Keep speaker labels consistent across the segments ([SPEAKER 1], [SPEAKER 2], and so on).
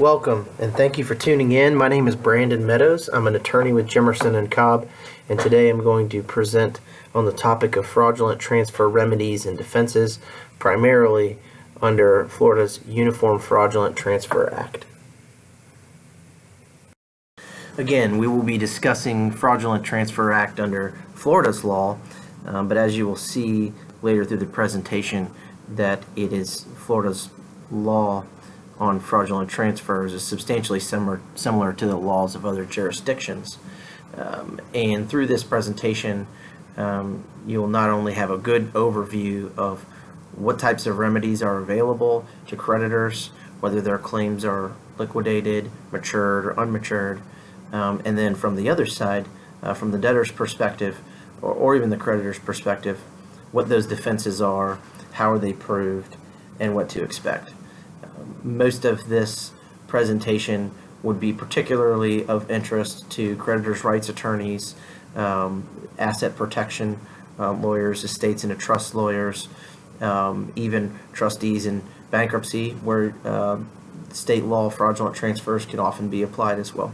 [SPEAKER 1] Welcome, and thank you for tuning in. My name is Brandon Meadows. I'm an attorney with Jimerson and Cobb, and today I'm going to present on the topic of fraudulent transfer remedies and defenses, primarily under Florida's Uniform Fraudulent Transfer Act. Again, we will be discussing Fraudulent Transfer Act under Florida's law, but as you will see later through the presentation, that it is Florida's law on fraudulent transfers is substantially similar to the laws of other jurisdictions. And through this presentation, you will not only have a good overview of what types of remedies are available to creditors, whether their claims are liquidated, matured, or unmatured, and then from the other side, from the debtor's perspective, or even the creditor's perspective, what those defenses are, how are they proved, and what to expect. Most of this presentation would be particularly of interest to creditors' rights attorneys, asset protection lawyers, estates and trust lawyers, even trustees in bankruptcy, where state law fraudulent transfers can often be applied as well.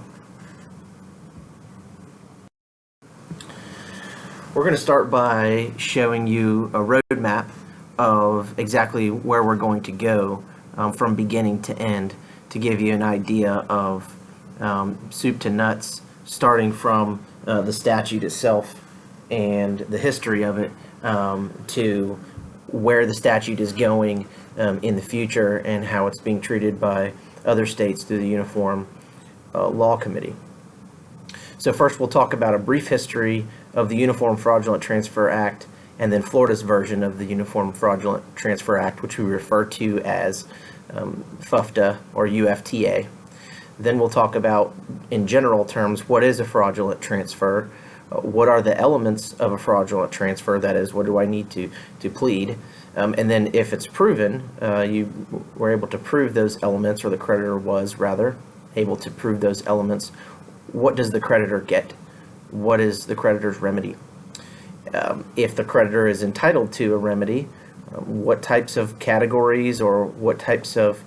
[SPEAKER 1] We're going to start by showing you a roadmap of exactly where we're going to go from beginning to end, to give you an idea of soup to nuts, starting from the statute itself and the history of it, to where the statute is going in the future and how it's being treated by other states through the Uniform Law Committee. So first we'll talk about a brief history of the Uniform Fraudulent Transfer Act, and then Florida's version of the Uniform Fraudulent Transfer Act, which we refer to as FUFTA or UFTA. Then we'll talk about, in general terms, what is a fraudulent transfer, what are the elements of a fraudulent transfer, that is, what do I need to plead, and then if it's proven, you were able to prove those elements, or the creditor was, rather, able to prove those elements, what does the creditor get? What is the creditor's remedy? If the creditor is entitled to a remedy, what types of categories or what types of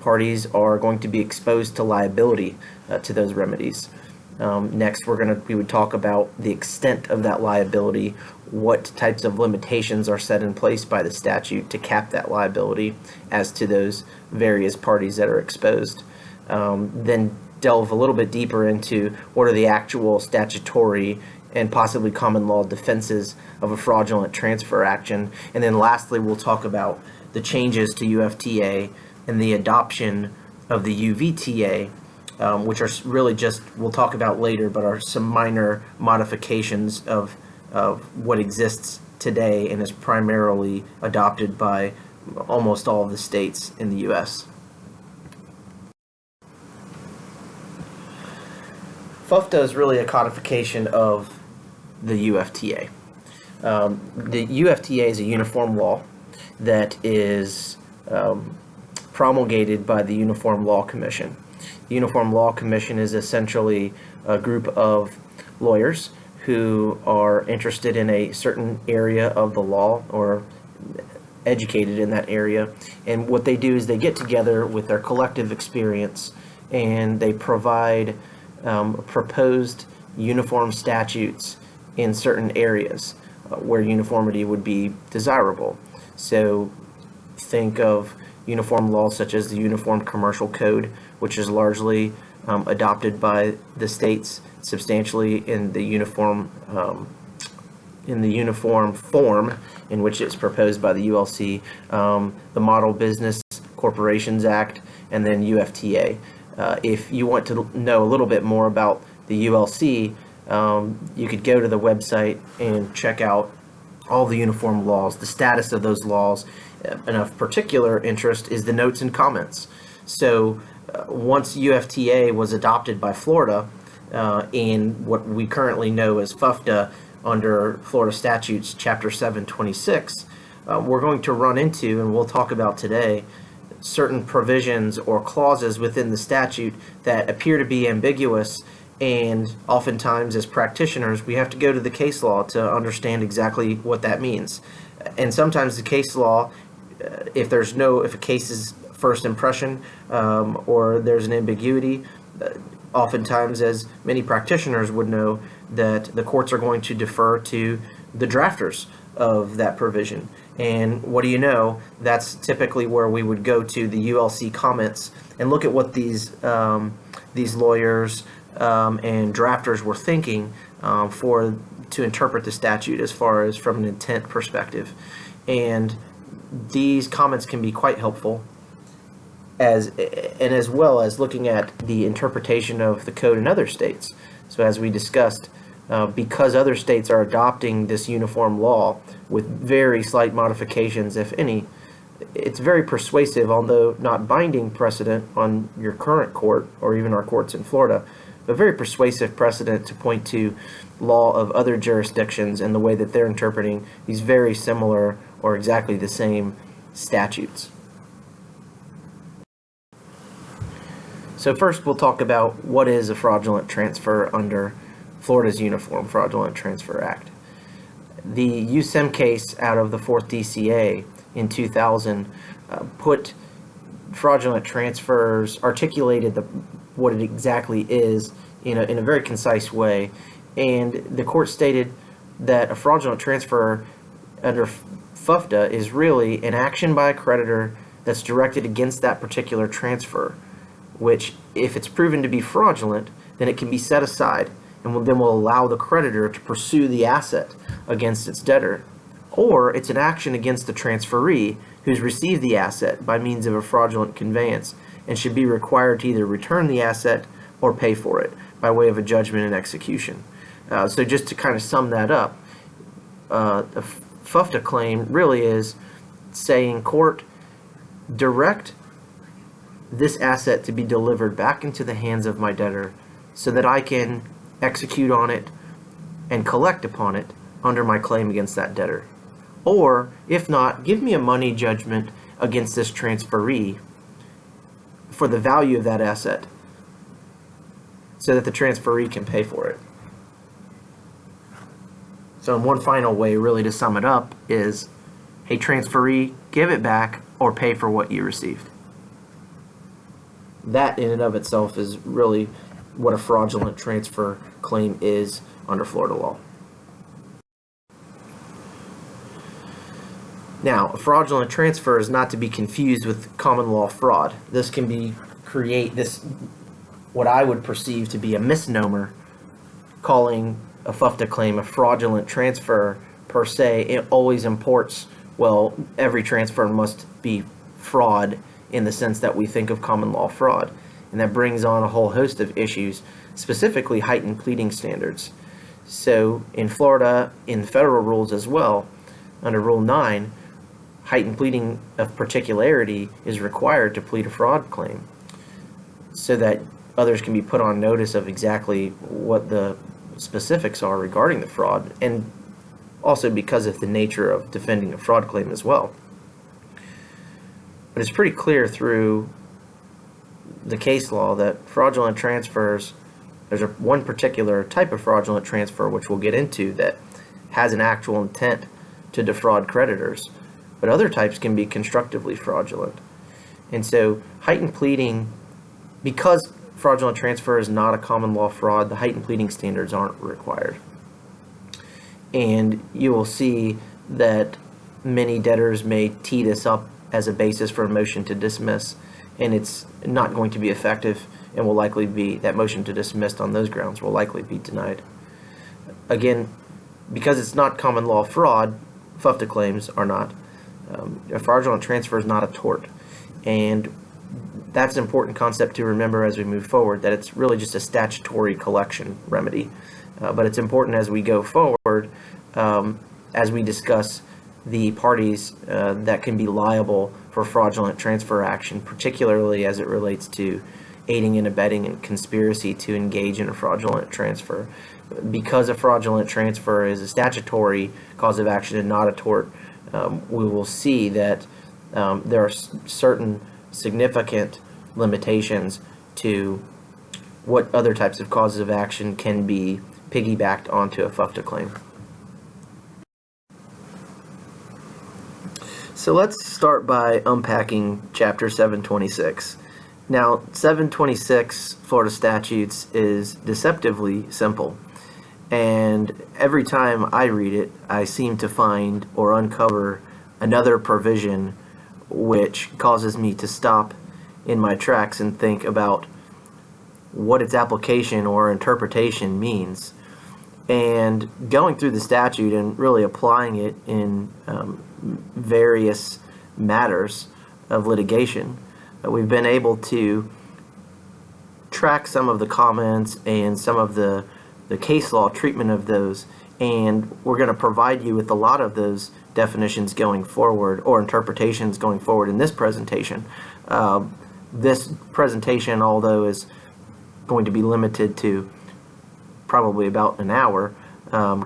[SPEAKER 1] parties are going to be exposed to liability to those remedies. Next, we would talk about the extent of that liability, what types of limitations are set in place by the statute to cap that liability as to those various parties that are exposed. Then delve a little bit deeper into what are the actual statutory and possibly common law defenses of a fraudulent transfer action. And then lastly, we'll talk about the changes to UFTA and the adoption of the UVTA, which are really just, we'll talk about later, but are some minor modifications of what exists today and is primarily adopted by almost all of the states in the U.S. FUFTA is really a codification of the UFTA. The UFTA is a uniform law that is promulgated by the Uniform Law Commission. The Uniform Law Commission is essentially a group of lawyers who are interested in a certain area of the law or educated in that area, and what they do is they get together with their collective experience and they provide proposed uniform statutes in certain areas where uniformity would be desirable. So think of uniform laws such as the Uniform Commercial Code, which is largely adopted by the states substantially in the uniform form in which it's proposed by the ULC, the Model Business Corporations Act, and then UFTA. If you want to know a little bit more about the ULC, you could go to the website and check out all the uniform laws, the status of those laws, and of particular interest is the notes and comments. So once UFTA was adopted by Florida in what we currently know as FUFTA under Florida Statutes Chapter 726, we're going to run into, and we'll talk about today, certain provisions or clauses within the statute that appear to be ambiguous, and oftentimes as practitioners we have to go to the case law to understand exactly what that means. And sometimes the case law, if a case is first impression, or there's an ambiguity. Oftentimes, as many practitioners would know, that the courts are going to defer to the drafters of that provision. And what do you know? That's typically where we would go to the ULC comments and look at what these lawyers and drafters were thinking to interpret the statute as far as from an intent perspective. And these comments can be quite helpful, as well as looking at the interpretation of the code in other states. So as we discussed, because other states are adopting this uniform law with very slight modifications, if any, it's very persuasive, although not binding precedent on your current court or even our courts in Florida, but very persuasive precedent to point to law of other jurisdictions and the way that they're interpreting these very similar or exactly the same statutes. So first we'll talk about what is a fraudulent transfer under Florida's Uniform Fraudulent Transfer Act. The USEM case out of the 4th DCA in 2000 put fraudulent transfers, articulated what it exactly is in a very concise way, and the court stated that a fraudulent transfer under FFTA is really an action by a creditor that's directed against that particular transfer, which, if it's proven to be fraudulent, then it can be set aside and then will allow the creditor to pursue the asset against its debtor. Or it's an action against the transferee who's received the asset by means of a fraudulent conveyance and should be required to either return the asset or pay for it by way of a judgment and execution. So just to kind of sum that up, the FFTA claim really is saying, court, direct this asset to be delivered back into the hands of my debtor so that I can execute on it and collect upon it under my claim against that debtor. Or, if not, give me a money judgment against this transferee for the value of that asset so that the transferee can pay for it. So in one final way, really to sum it up, is, hey, transferee, give it back or pay for what you received. That in and of itself is really what a fraudulent transfer claim is under Florida law. Now, a fraudulent transfer is not to be confused with common law fraud. This can create what I would perceive to be a misnomer, calling a FFTA claim a fraudulent transfer per se. It always imports, well, every transfer must be fraud in the sense that we think of common law fraud. And that brings on a whole host of issues, specifically heightened pleading standards. So in Florida, in federal rules as well, under Rule 9, heightened pleading of particularity is required to plead a fraud claim so that others can be put on notice of exactly what the specifics are regarding the fraud, and also because of the nature of defending a fraud claim as well. But it's pretty clear through the case law that fraudulent transfers, there's one particular type of fraudulent transfer which we'll get into that has an actual intent to defraud creditors, but other types can be constructively fraudulent. And so heightened pleading, because fraudulent transfer is not a common law fraud, the heightened pleading standards aren't required. And you will see that many debtors may tee this up as a basis for a motion to dismiss, and it's not going to be effective and will likely be, that motion to dismiss on those grounds will likely be denied. Again, because it's not common law fraud, FFTA claims are not. A fraudulent transfer is not a tort, and that's an important concept to remember as we move forward, that it's really just a statutory collection remedy. But it's important as we go forward, as we discuss the parties that can be liable for fraudulent transfer action, particularly as it relates to aiding and abetting and conspiracy to engage in a fraudulent transfer. Because a fraudulent transfer is a statutory cause of action and not a tort, we will see that there are certain significant limitations to what other types of causes of action can be piggybacked onto a FFTA claim. So let's start by unpacking Chapter 726. Now, 726 Florida statutes is deceptively simple, and every time I read it, I seem to find or uncover another provision which causes me to stop in my tracks and think about what its application or interpretation means. And going through the statute and really applying it in various matters of litigation, we've been able to track some of the comments and some of the case law treatment of those, and we're going to provide you with a lot of those definitions going forward, or interpretations going forward in this presentation. This presentation, although is going to be limited to probably about an hour,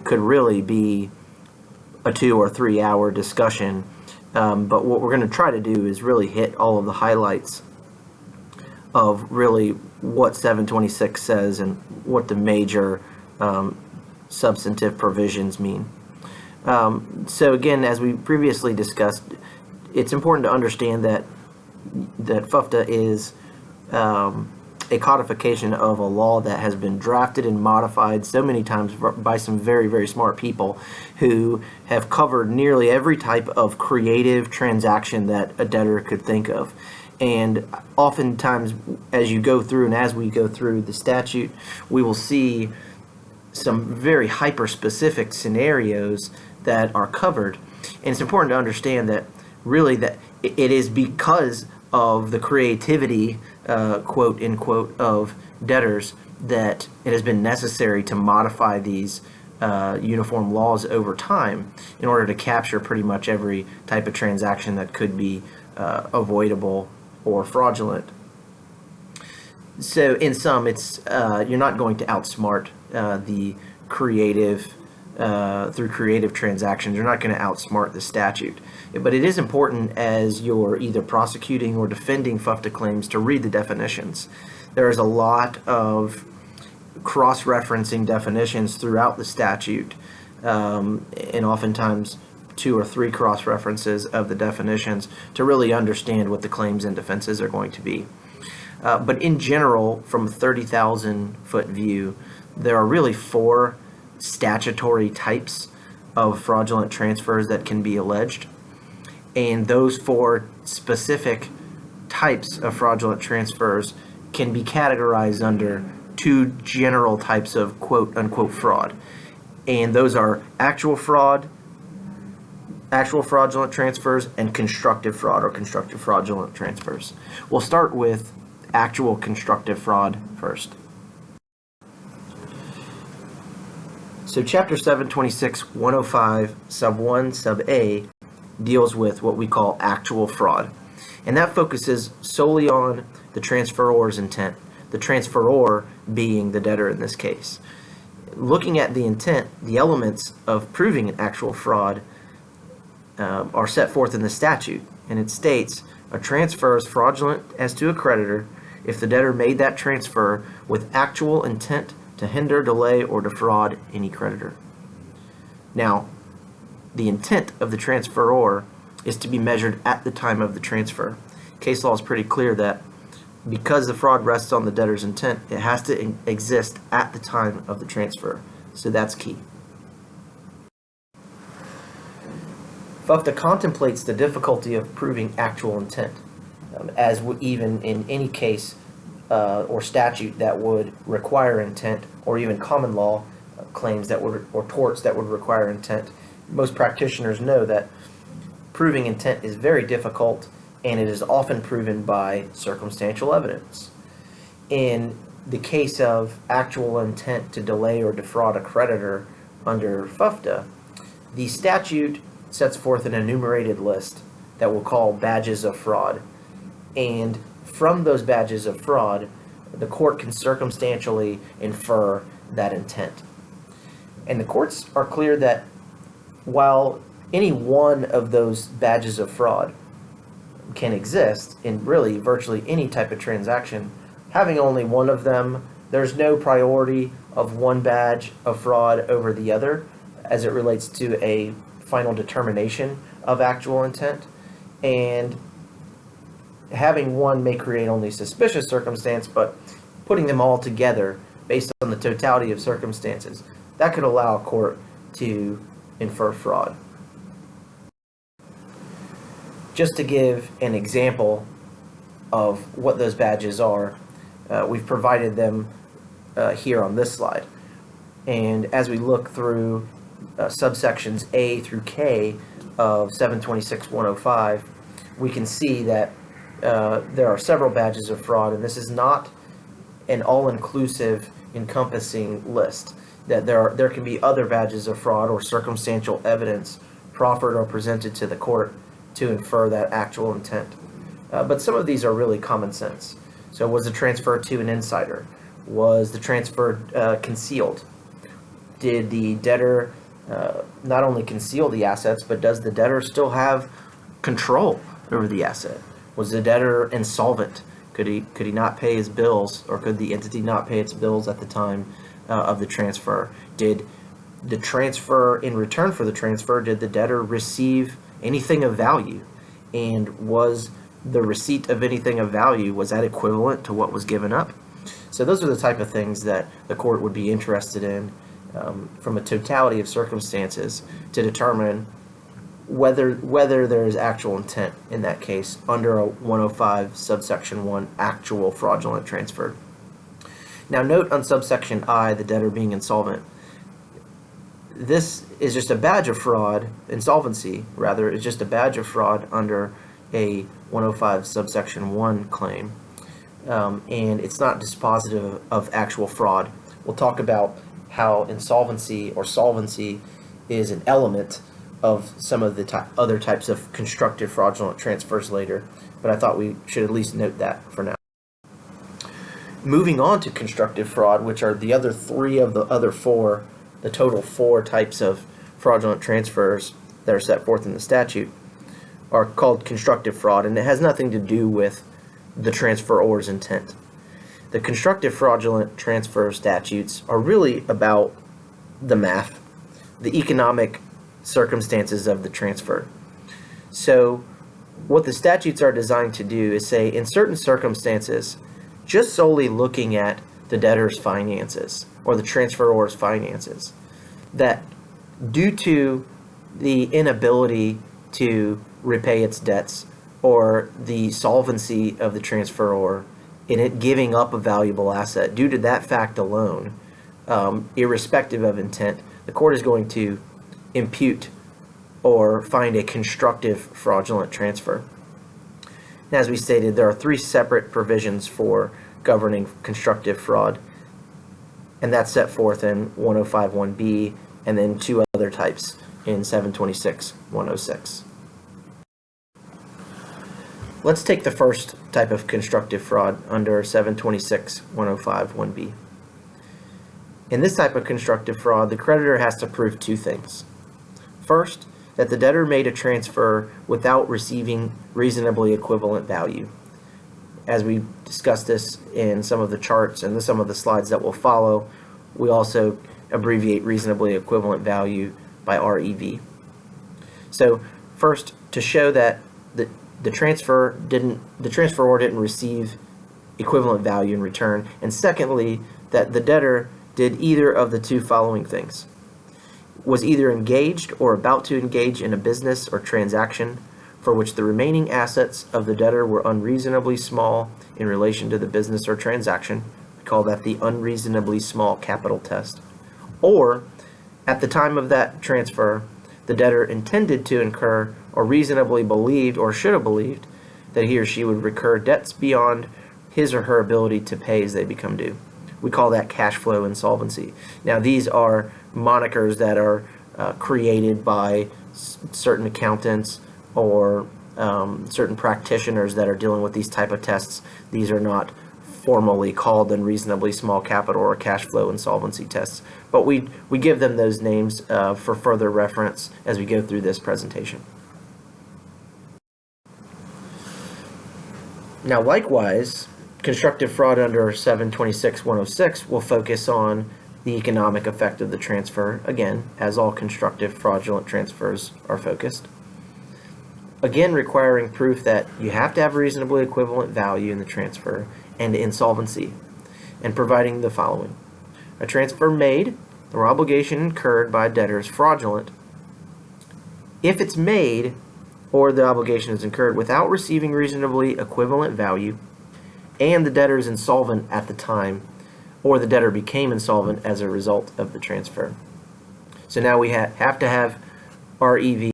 [SPEAKER 1] could really be a 2 or 3 hour discussion. But what we're going to try to do is really hit all of the highlights of really what 726 says and what the major substantive provisions mean. So again, as we previously discussed, it's important to understand that FUFTA is a codification of a law that has been drafted and modified so many times by some very, very smart people who have covered nearly every type of creative transaction that a debtor could think of. And oftentimes, as you go through and as we go through the statute, we will see some very hyper-specific scenarios that are covered. And it's important to understand that really that it is because of the creativity, quote unquote, of debtors that it has been necessary to modify these uniform laws over time in order to capture pretty much every type of transaction that could be avoidable or fraudulent. So in sum, it's you're not going to outsmart the creative through creative transactions. You're not going to outsmart the statute. But it is important as you're either prosecuting or defending FUFTA claims to read the definitions. There is a lot of cross-referencing definitions throughout the statute, and oftentimes 2 or 3 cross-references of the definitions to really understand what the claims and defenses are going to be. But in general, from a 30,000-foot view, there are really 4 statutory types of fraudulent transfers that can be alleged. And those 4 specific types of fraudulent transfers can be categorized under 2 general types of quote-unquote fraud. And those are actual fraud, actual fraudulent transfers, and constructive fraud or constructive fraudulent transfers. We'll start with actual constructive fraud first. So Chapter 726, 105, sub 1, sub A deals with what we call actual fraud. And that focuses solely on the transferor's intent, the transferor being the debtor in this case. Looking at the intent, the elements of proving an actual fraud are set forth in the statute. And it states, a transfer is fraudulent as to a creditor if the debtor made that transfer with actual intent to hinder, delay, or defraud any creditor. Now, the intent of the transferor is to be measured at the time of the transfer. Case law is pretty clear that because the fraud rests on the debtor's intent, it has to exist at the time of the transfer. So that's key. FUFTA contemplates the difficulty of proving actual intent, as even in any case or statute that would require intent, or even common law claims that would, or torts that would require intent. Most practitioners know that proving intent is very difficult, and it is often proven by circumstantial evidence. In the case of actual intent to delay or defraud a creditor under FUFTA, the statute sets forth an enumerated list that we'll call badges of fraud. And from those badges of fraud, the court can circumstantially infer that intent. And the courts are clear that while any one of those badges of fraud can exist in really virtually any type of transaction, having only one of them, there's no priority of one badge of fraud over the other as it relates to a final determination of actual intent. And having one may create only suspicious circumstance, but putting them all together based on the totality of circumstances, that could allow a court to infer fraud. Just to give an example of what those badges are, we've provided them here on this slide. And as we look through subsections A through K of 726.105, we can see that there are several badges of fraud, and this is not an all-inclusive encompassing list. That there can be other badges of fraud or circumstantial evidence proffered or presented to the court to infer that actual intent. But some of these are really common sense. So was the transfer to an insider? Was the transfer concealed? Did the debtor not only conceal the assets, but does the debtor still have control over the asset? Was the debtor insolvent? Could he not pay his bills, or could the entity not pay its bills at the time of the transfer? Did the transfer, in return for the transfer, did the debtor receive anything of value? And was the receipt of anything of value, was that equivalent to what was given up? So those are the type of things that the court would be interested in from a totality of circumstances to determine whether there is actual intent in that case under a 105 subsection 1 actual fraudulent transfer. Now note on subsection I, the debtor being insolvent, this is just a badge of fraud, insolvency rather, is just a badge of fraud under a 105 subsection 1 claim, and it's not dispositive of actual fraud. We'll talk about how insolvency or solvency is an element of some of the other types of constructive fraudulent transfers later, but I thought we should at least note that for now. Moving on to constructive fraud, which are the other three of the other four, the total four types of fraudulent transfers that are set forth in the statute, are called constructive fraud, and it has nothing to do with the transferor's intent. The constructive fraudulent transfer statutes are really about the math, the economic circumstances of the transfer. So what the statutes are designed to do is say, in certain circumstances, just solely looking at the debtor's finances or the transferor's finances, that due to the inability to repay its debts or the solvency of the transferor in it giving up a valuable asset, due to that fact alone, irrespective of intent, the court is going to impute or find a constructive fraudulent transfer. And as we stated, there are three separate provisions for governing constructive fraud, and that's set forth in 105.1b and then two other types in 726.106. Let's take the first type of constructive fraud under 726.105.1b. In this type of constructive fraud, the creditor has to prove two things. First, that the debtor made a transfer without receiving reasonably equivalent value. As we discussed this in some of the charts and some of the slides that will follow, we also abbreviate reasonably equivalent value by REV. So first, to show that the transferor didn't receive equivalent value in return, and secondly, that the debtor did either of the two following things: was either engaged or about to engage in a business or transaction for which the remaining assets of the debtor were unreasonably small in relation to the business or transaction. We call that the unreasonably small capital test. Or, at the time of that transfer, the debtor intended to incur or reasonably believed or should have believed that he or she would incur debts beyond his or her ability to pay as they become due. We call that cash flow insolvency. Now, these are monikers that are created by certain accountants or certain practitioners that are dealing with these type of tests. These are not formally called unreasonably small capital or cash flow insolvency tests, but we give them those names for further reference as we go through this presentation. Now, likewise, constructive fraud under 726.106 will focus on the economic effect of the transfer, again, as all constructive fraudulent transfers are focused. again requiring proof that you have to have reasonably equivalent value in the transfer and insolvency, and providing the following. A transfer made or obligation incurred by a debtor is fraudulent if it's made or the obligation is incurred without receiving reasonably equivalent value and the debtor is insolvent at the time, or the debtor became insolvent as a result of the transfer. So now we have to have REV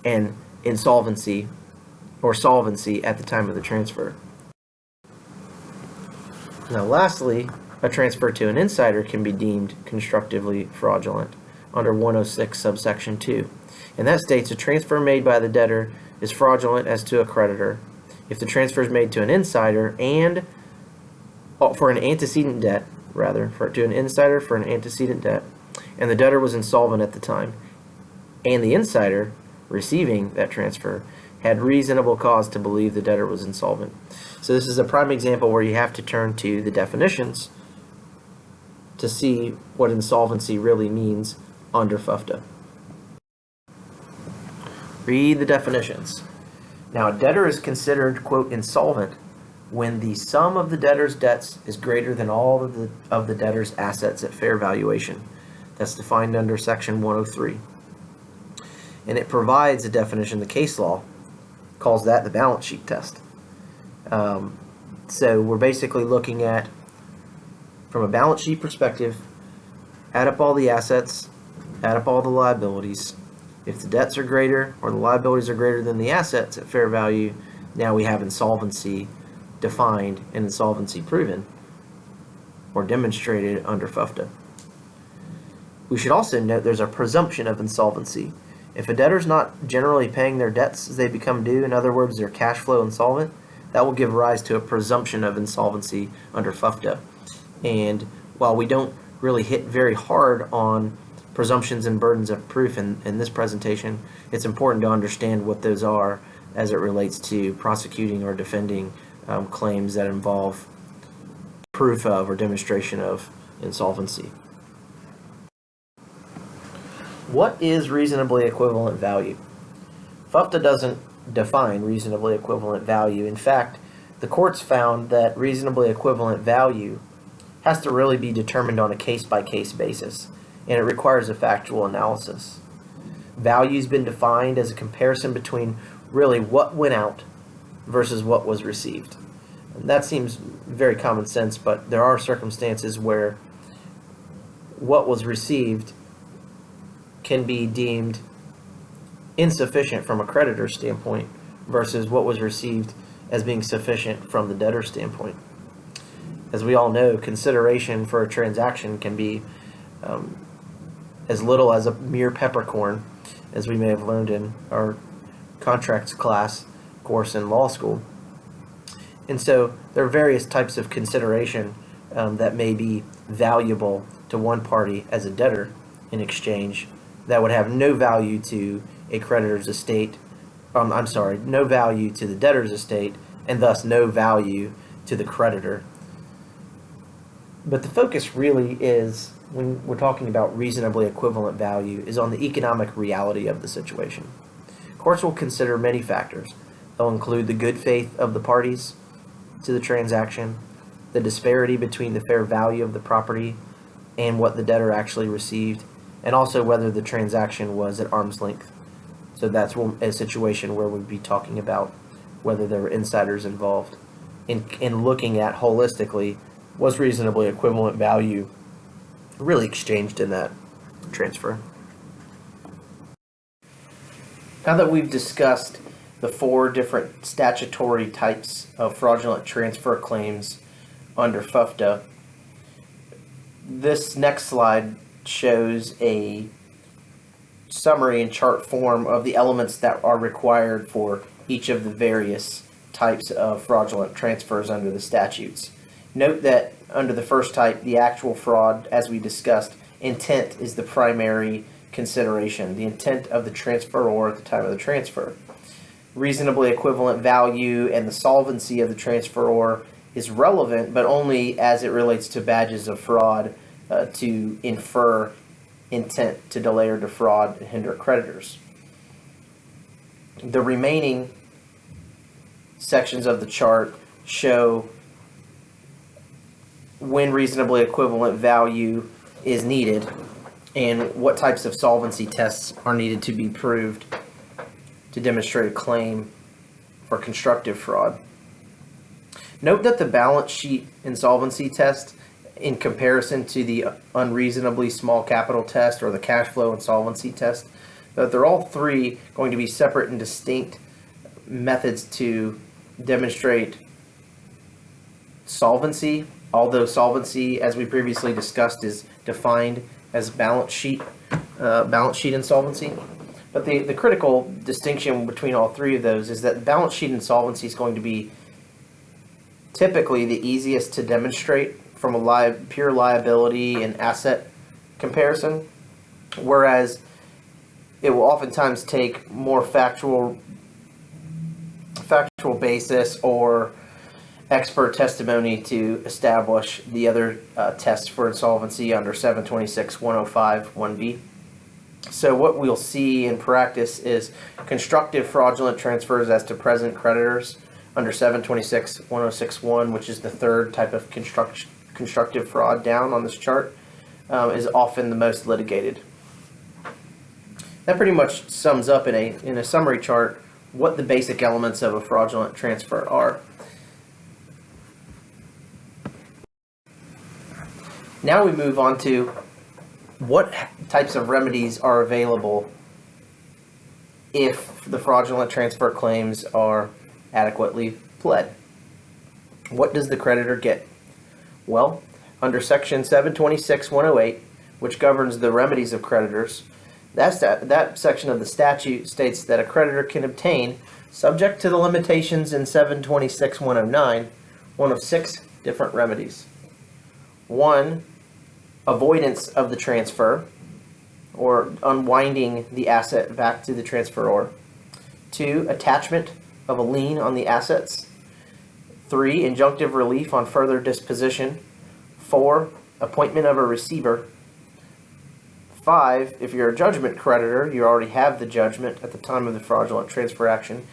[SPEAKER 1] and insolvency or solvency at the time of the transfer. Now lastly, a transfer to an insider can be deemed constructively fraudulent under 106 subsection 2. And that states a transfer made by the debtor is fraudulent as to a creditor if the transfer is made to an insider and for an antecedent debt, to an insider for an antecedent debt, and the debtor was insolvent at the time, and the insider receiving that transfer had reasonable cause to believe the debtor was insolvent. So this is a prime example where you have to turn to the definitions to see what insolvency really means under FUFTA. Read the definitions. Now, a debtor is considered, quote, insolvent when the sum of the debtor's debts is greater than all of the debtor's assets at fair valuation. That's defined under section 103. And it provides a definition. The case law calls that the balance sheet test. So we're basically looking at, from a balance sheet perspective, add up all the assets, add up all the liabilities. If the debts are greater or the liabilities are greater than the assets at fair value, now we have insolvency defined and insolvency proven or demonstrated under FUFTA. We should also note there's a presumption of insolvency. If a debtor's not generally paying their debts as they become due, in other words, they're cash flow insolvent, that will give rise to a presumption of insolvency under FUFTA. And while we don't really hit very hard on presumptions and burdens of proof in this presentation, it's important to understand what those are as it relates to prosecuting or defending claims that involve proof of or demonstration of insolvency. What is reasonably equivalent value? FUFTA doesn't define reasonably equivalent value. In fact, the courts found that reasonably equivalent value has to really be determined on a case-by-case basis, and it requires a factual analysis. Value's been defined as a comparison between really what went out versus what was received. And that seems very common sense, but there are circumstances where what was received can be deemed insufficient from a creditor standpoint versus what was received as being sufficient from the debtor standpoint. As we all know, consideration for a transaction can be as little as a mere peppercorn, as we may have learned in our contracts class course in law school. And so there are various types of consideration that may be valuable to one party as a debtor in exchange that would have no value to a creditor's estate, no value to the debtor's estate, and thus no value to the creditor. But the focus really is, when we're talking about reasonably equivalent value, is on the economic reality of the situation. Courts will consider many factors. They'll include the good faith of the parties to the transaction, the disparity between the fair value of the property and what the debtor actually received, and also whether the transaction was at arm's length. So that's a situation where we'd be talking about whether there were insiders involved. In looking at holistically, was reasonably equivalent value really exchanged in that transfer? Now that we've discussed the 4 different statutory types of fraudulent transfer claims under FUFTA, this next slide shows a summary in chart form of the elements that are required for each of the various types of fraudulent transfers under the statutes. Note that under the first type, the actual fraud, as we discussed, intent is the primary consideration, the intent of the transferor at the time of the transfer. Reasonably equivalent value and the solvency of the transferor is relevant, but only as it relates to badges of fraud to infer intent to delay or defraud and hinder creditors. The remaining sections of the chart show when reasonably equivalent value is needed and what types of solvency tests are needed to be proved to demonstrate a claim for constructive fraud. Note that the balance sheet insolvency test, in comparison to the unreasonably small capital test or the cash flow insolvency test, that they're all three going to be separate and distinct methods to demonstrate solvency, although solvency, as we previously discussed, is defined as balance sheet insolvency. But the critical distinction between all three of those is that balance sheet insolvency is going to be typically the easiest to demonstrate from a pure liability and asset comparison, whereas it will oftentimes take more factual basis or expert testimony to establish the other tests for insolvency under 726.105 1B. So what we'll see in practice is constructive fraudulent transfers as to present creditors under 726.1061, which is the third type of constructive fraud down on this chart, is often the most litigated. That pretty much sums up in a summary chart what the basic elements of a fraudulent transfer are. Now we move on to what types of remedies are available if the fraudulent transfer claims are adequately pled. What does the creditor get? Well, under section 726.108, which governs the remedies of creditors, that section of the statute states that a creditor can obtain, subject to the limitations in 726.109, one of 6 different remedies. 1, avoidance of the transfer, or unwinding the asset back to the transferor. 2, attachment of a lien on the assets. 3, injunctive relief on further disposition. 4, appointment of a receiver. 5, if you're a judgment creditor, you already have the judgment at the time of the fraudulent transfer action.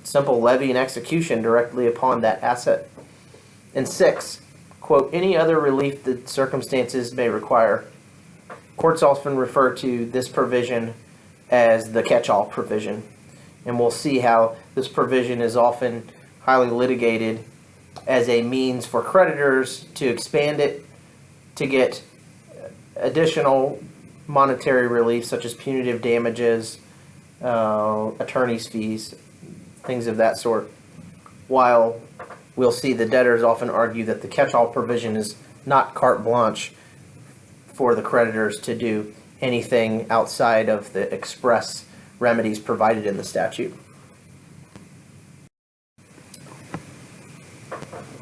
[SPEAKER 1] Simple levy and execution directly upon that asset. And 6, quote, any other relief that circumstances may require. Courts often refer to this provision as the catch-all provision. And we'll see how this provision is often highly litigated as a means for creditors to expand it to get additional monetary relief, such as punitive damages, attorney's fees, things of that sort. While we'll see the debtors often argue that the catch-all provision is not carte blanche for the creditors to do anything outside of the express remedies provided in the statute.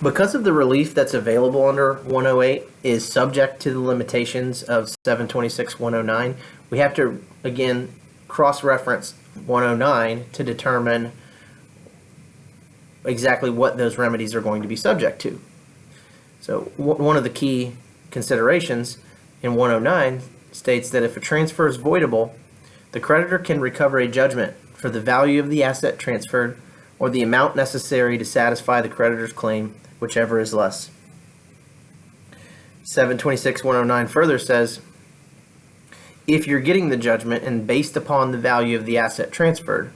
[SPEAKER 1] Because of the relief that's available under 108 is subject to the limitations of 726.109, we have to, again, cross-reference 109 to determine exactly what those remedies are going to be subject to. So one of the key considerations in 109 states that if a transfer is voidable, the creditor can recover a judgment for the value of the asset transferred or the amount necessary to satisfy the creditor's claim, whichever is less. 726.109 further says, if you're getting the judgment and based upon the value of the asset transferred,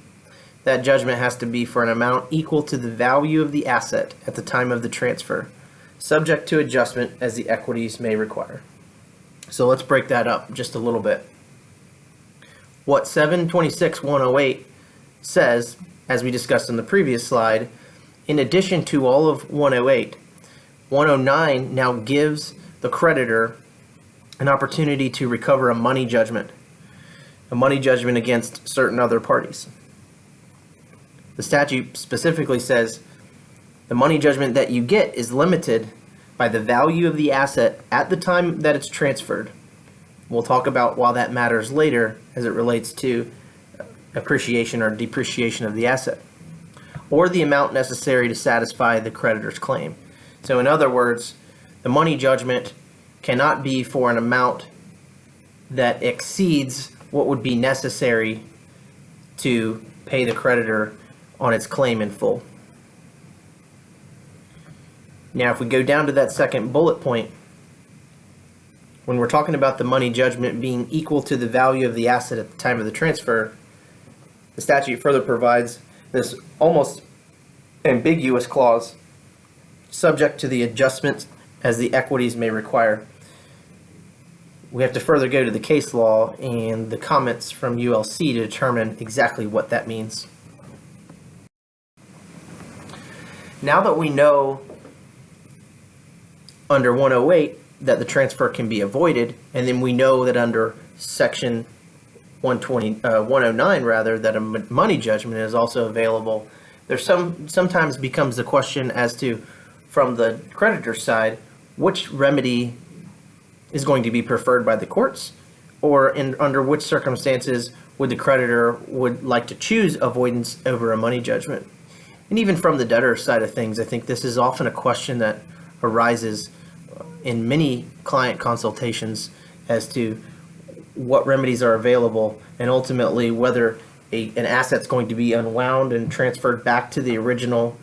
[SPEAKER 1] that judgment has to be for an amount equal to the value of the asset at the time of the transfer, subject to adjustment as the equities may require. So let's break that up just a little bit. What 726.108 says, as we discussed in the previous slide, in addition to all of 108, 109 now gives the creditor an opportunity to recover a money judgment against certain other parties. The statute specifically says the money judgment that you get is limited by the value of the asset at the time that it's transferred. We'll talk about why that matters later as it relates to appreciation or depreciation of the asset, or the amount necessary to satisfy the creditor's claim. So in other words, the money judgment cannot be for an amount that exceeds what would be necessary to pay the creditor on its claim in full. Now, if we go down to that second bullet point, when we're talking about the money judgment being equal to the value of the asset at the time of the transfer, the statute further provides this almost ambiguous clause, subject to the adjustments as the equities may require. We have to further go to the case law and the comments from ULC to determine exactly what that means. Now that we know under 108 that the transfer can be avoided, and then we know that under section 109 rather, that a money judgment is also available, there sometimes becomes the question as to, from the creditor side, which remedy is going to be preferred by the courts, or under which circumstances would the creditor would like to choose avoidance over a money judgment. And even from the debtor side of things, I think this is often a question that arises in many client consultations as to what remedies are available, and ultimately whether an asset's going to be unwound and transferred back to the original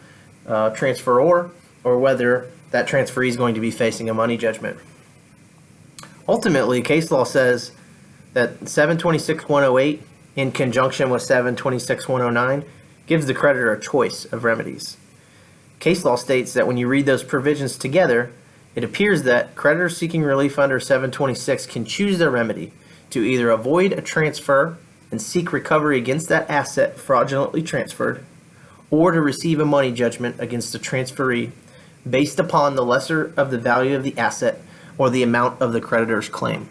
[SPEAKER 1] transferor, or whether that transferee is going to be facing a money judgment. Ultimately, case law says that 726.108 in conjunction with 726.109 gives the creditor a choice of remedies. Case law states that when you read those provisions together, it appears that creditors seeking relief under 726 can choose their remedy to either avoid a transfer and seek recovery against that asset fraudulently transferred, or to receive a money judgment against the transferee based upon the lesser of the value of the asset or the amount of the creditor's claim.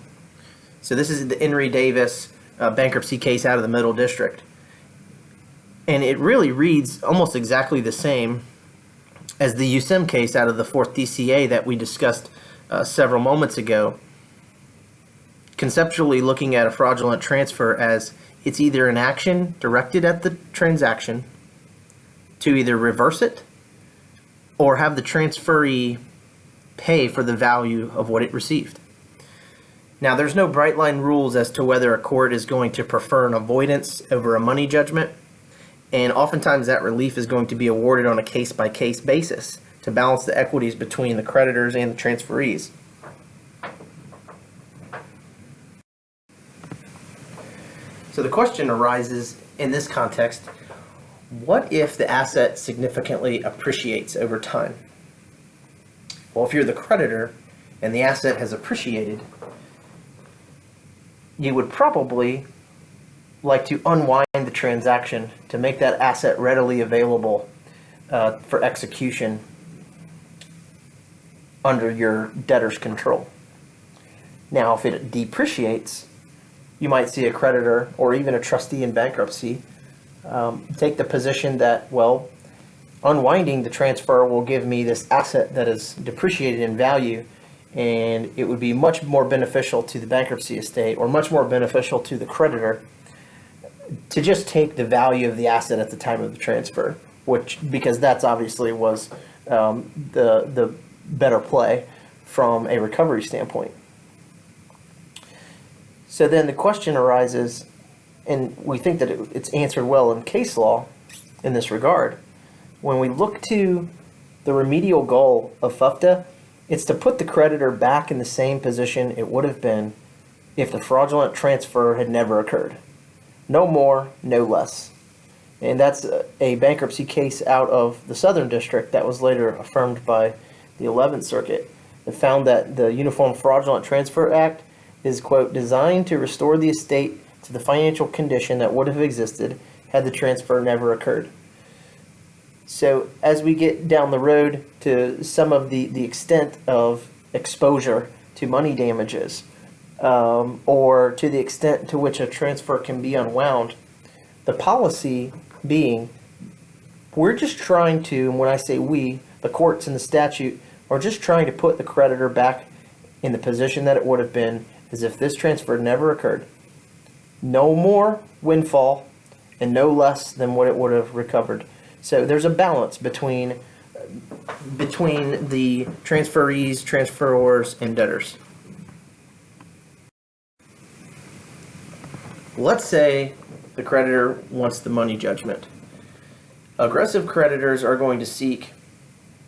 [SPEAKER 1] So this is the Inri Davis bankruptcy case out of the Middle District. And it really reads almost exactly the same as the USIM case out of the 4th DCA that we discussed several moments ago. Conceptually looking at a fraudulent transfer as it's either an action directed at the transaction to either reverse it or have the transferee pay for the value of what it received. Now, there's no bright line rules as to whether a court is going to prefer an avoidance over a money judgment, and oftentimes that relief is going to be awarded on a case-by-case basis to balance the equities between the creditors and the transferees. So the question arises in this context, what if the asset significantly appreciates over time? Well, if you're the creditor and the asset has appreciated, you would probably like to unwind the transaction to make that asset readily available for execution under your debtor's control. Now, if it depreciates, you might see a creditor or even a trustee in bankruptcy take the position that, well, unwinding the transfer will give me this asset that is depreciated in value, and it would be much more beneficial to the bankruptcy estate or much more beneficial to the creditor to just take the value of the asset at the time of the transfer, because that's obviously was the better play from a recovery standpoint. So then the question arises, and we think that it's answered well in case law in this regard. When we look to the remedial goal of FUFTA, it's to put the creditor back in the same position it would have been if the fraudulent transfer had never occurred. No more, no less. And that's a bankruptcy case out of the Southern District that was later affirmed by the 11th Circuit. It found that the Uniform Fraudulent Transfer Act is, quote, designed to restore the estate to the financial condition that would have existed had the transfer never occurred. So as we get down the road to some of the extent of exposure to money damages, or to the extent to which a transfer can be unwound, the policy being, we're just trying to, and when I say we, the courts and the statute, are just trying to put the creditor back in the position that it would have been as if this transfer never occurred. No more windfall and no less than what it would have recovered. So there's a balance between the transferees, transferors, and debtors. Let's say The creditor wants the money judgment. Aggressive creditors are going to seek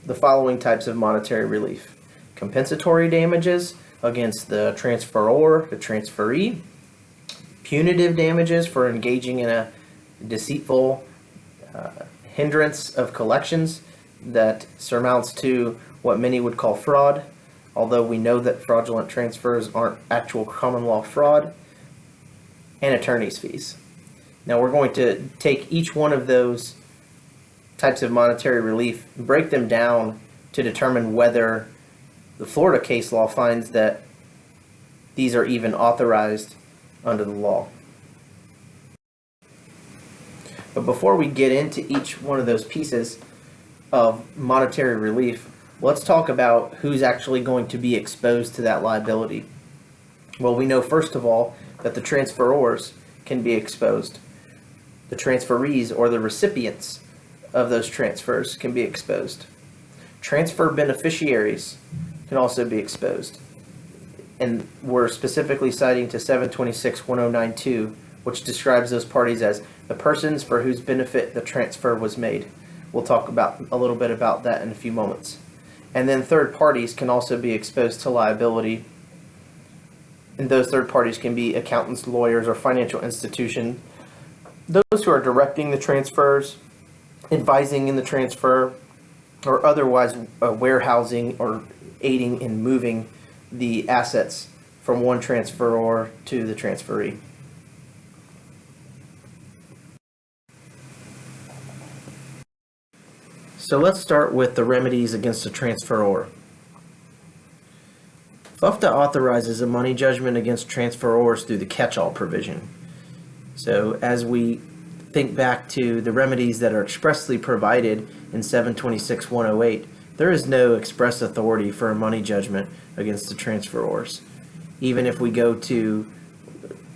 [SPEAKER 1] the following types of monetary relief: compensatory damages against the transferor, the transferee; punitive damages for engaging in a deceitful hindrance of collections that surmounts to what many would call fraud, although we know that fraudulent transfers aren't actual common law fraud; and attorney's fees. Now we're going to take each one of those types of monetary relief, break them down to determine whether the Florida case law finds that these are even authorized under the law. But before we get into each one of those pieces of monetary relief, let's talk about who's actually going to be exposed to that liability. Well, we know first of all that the transferors can be exposed. The transferees, or the recipients of those transfers, can be exposed. Transfer beneficiaries can also be exposed. And we're specifically citing to 726-1092, which describes those parties as the persons for whose benefit the transfer was made. We'll talk about a little bit about that in a few moments. And then third parties can also be exposed to liability. And those third parties can be accountants, lawyers, or financial institutions. Those who are directing the transfers, advising in the transfer, or otherwise warehousing or aiding in moving the assets from one transferor to the transferee. So let's start with the remedies against the transferor. FUFTA authorizes a money judgment against transferors through the catch-all provision. So as we think back to the remedies that are expressly provided in 726-108, there is no express authority for a money judgment against the transferors. Even if we go to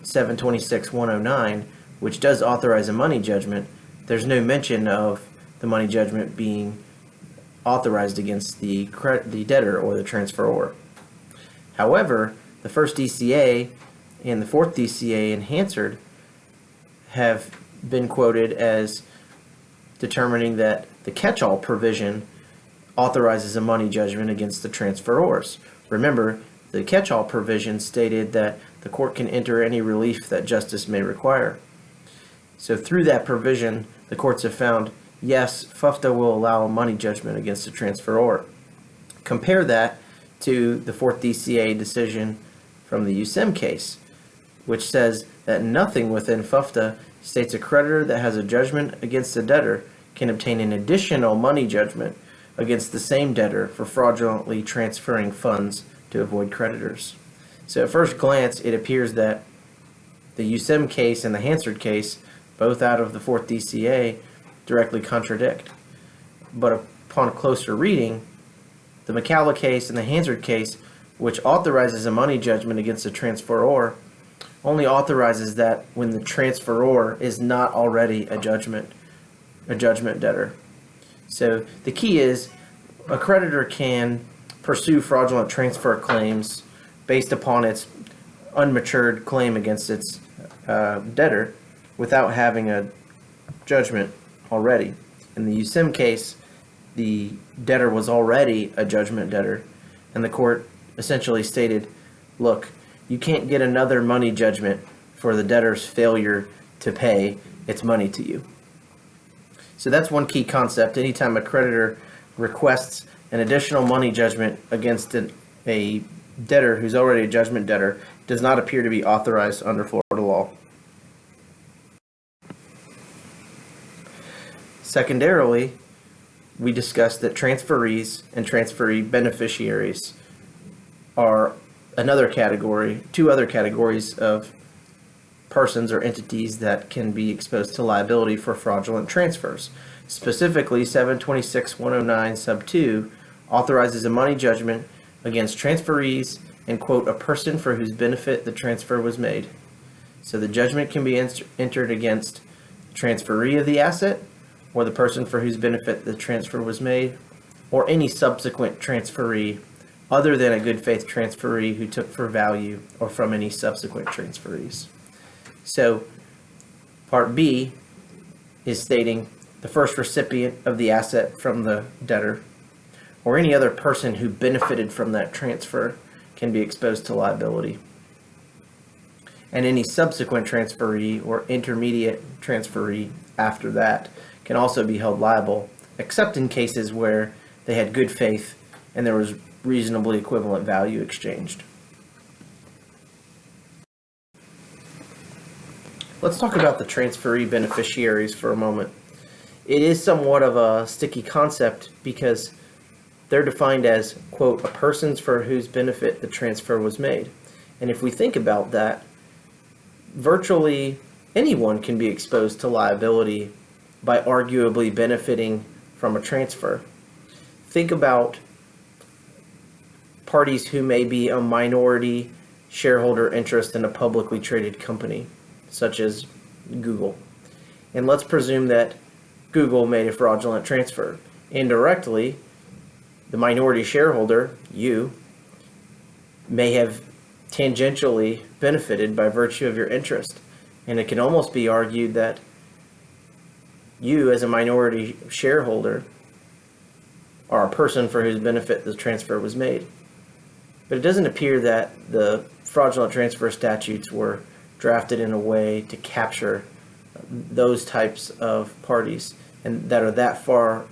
[SPEAKER 1] 726-109, which does authorize a money judgment, there's no mention of the money judgment being authorized against the debtor or the transferor. However, the first DCA and the fourth DCA in Hansard have been quoted as determining that the catch-all provision authorizes a money judgment against the transferors. Remember, the catch-all provision stated that the court can enter any relief that justice may require. So through that provision, the courts have found, yes, FUFTA will allow a money judgment against the transferor. Compare that to the fourth DCA decision from the USIM case, which says that nothing within FUFTA states a creditor that has a judgment against a debtor can obtain an additional money judgment against the same debtor for fraudulently transferring funds to avoid creditors. So at first glance, it appears that the USIM case and the Hansard case, both out of the fourth DCA, directly contradict. But upon a closer reading, the McCalla case and the Hansard case, which authorizes a money judgment against a transferor, only authorizes that when the transferor is not already a judgment debtor. So the key is a creditor can pursue fraudulent transfer claims based upon its unmatured claim against its debtor without having a judgment already. In the USIM case, the debtor was already a judgment debtor, and the court essentially stated, look, you can't get another money judgment for the debtor's failure to pay its money to you. So that's one key concept. Anytime a creditor requests an additional money judgment against a debtor who's already a judgment debtor, it does not appear to be authorized under Florida law. Secondarily, we discussed that transferees and transferee beneficiaries are another category, two other categories of persons or entities that can be exposed to liability for fraudulent transfers. Specifically, 726-109 sub 2 authorizes a money judgment against transferees and, quote, a person for whose benefit the transfer was made. So the judgment can be entered against the transferee of the asset, or the person for whose benefit the transfer was made, or any subsequent transferee other than a good faith transferee who took for value or from any subsequent transferees. So Part B is stating the first recipient of the asset from the debtor or any other person who benefited from that transfer can be exposed to liability. And any subsequent transferee or intermediate transferee after that can also be held liable, except in cases where they had good faith and there was reasonably equivalent value exchanged. Let's talk about the transferee beneficiaries for a moment. It is somewhat of a sticky concept because they're defined as, quote, a persons for whose benefit the transfer was made. And if we think about that, virtually anyone can be exposed to liability by arguably benefiting from a transfer. Think about parties who may be a minority shareholder interest in a publicly traded company, such as Google. And let's presume that Google made a fraudulent transfer. Indirectly, the minority shareholder, you, may have tangentially benefited by virtue of your interest. And it can almost be argued that you, as a minority shareholder, are a person for whose benefit the transfer was made. But it doesn't appear that the fraudulent transfer statutes were drafted in a way to capture those types of parties and that are that far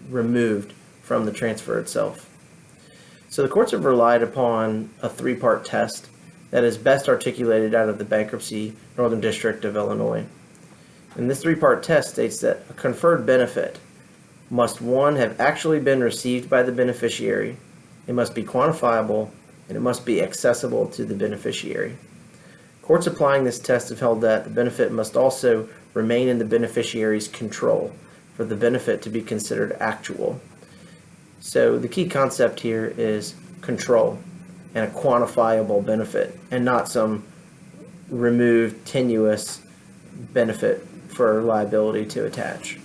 [SPEAKER 1] removed from the transfer itself. So the courts have relied upon a three-part test that is best articulated out of the Bankruptcy Northern District of Illinois. And this three-part test states that a conferred benefit must, one, have actually been received by the beneficiary, it must be quantifiable, and it must be accessible to the beneficiary. Courts applying this test have held that the benefit must also remain in the beneficiary's control for the benefit to be considered actual. So the key concept here is control and a quantifiable benefit, and not some removed, tenuous benefit for liability to attach.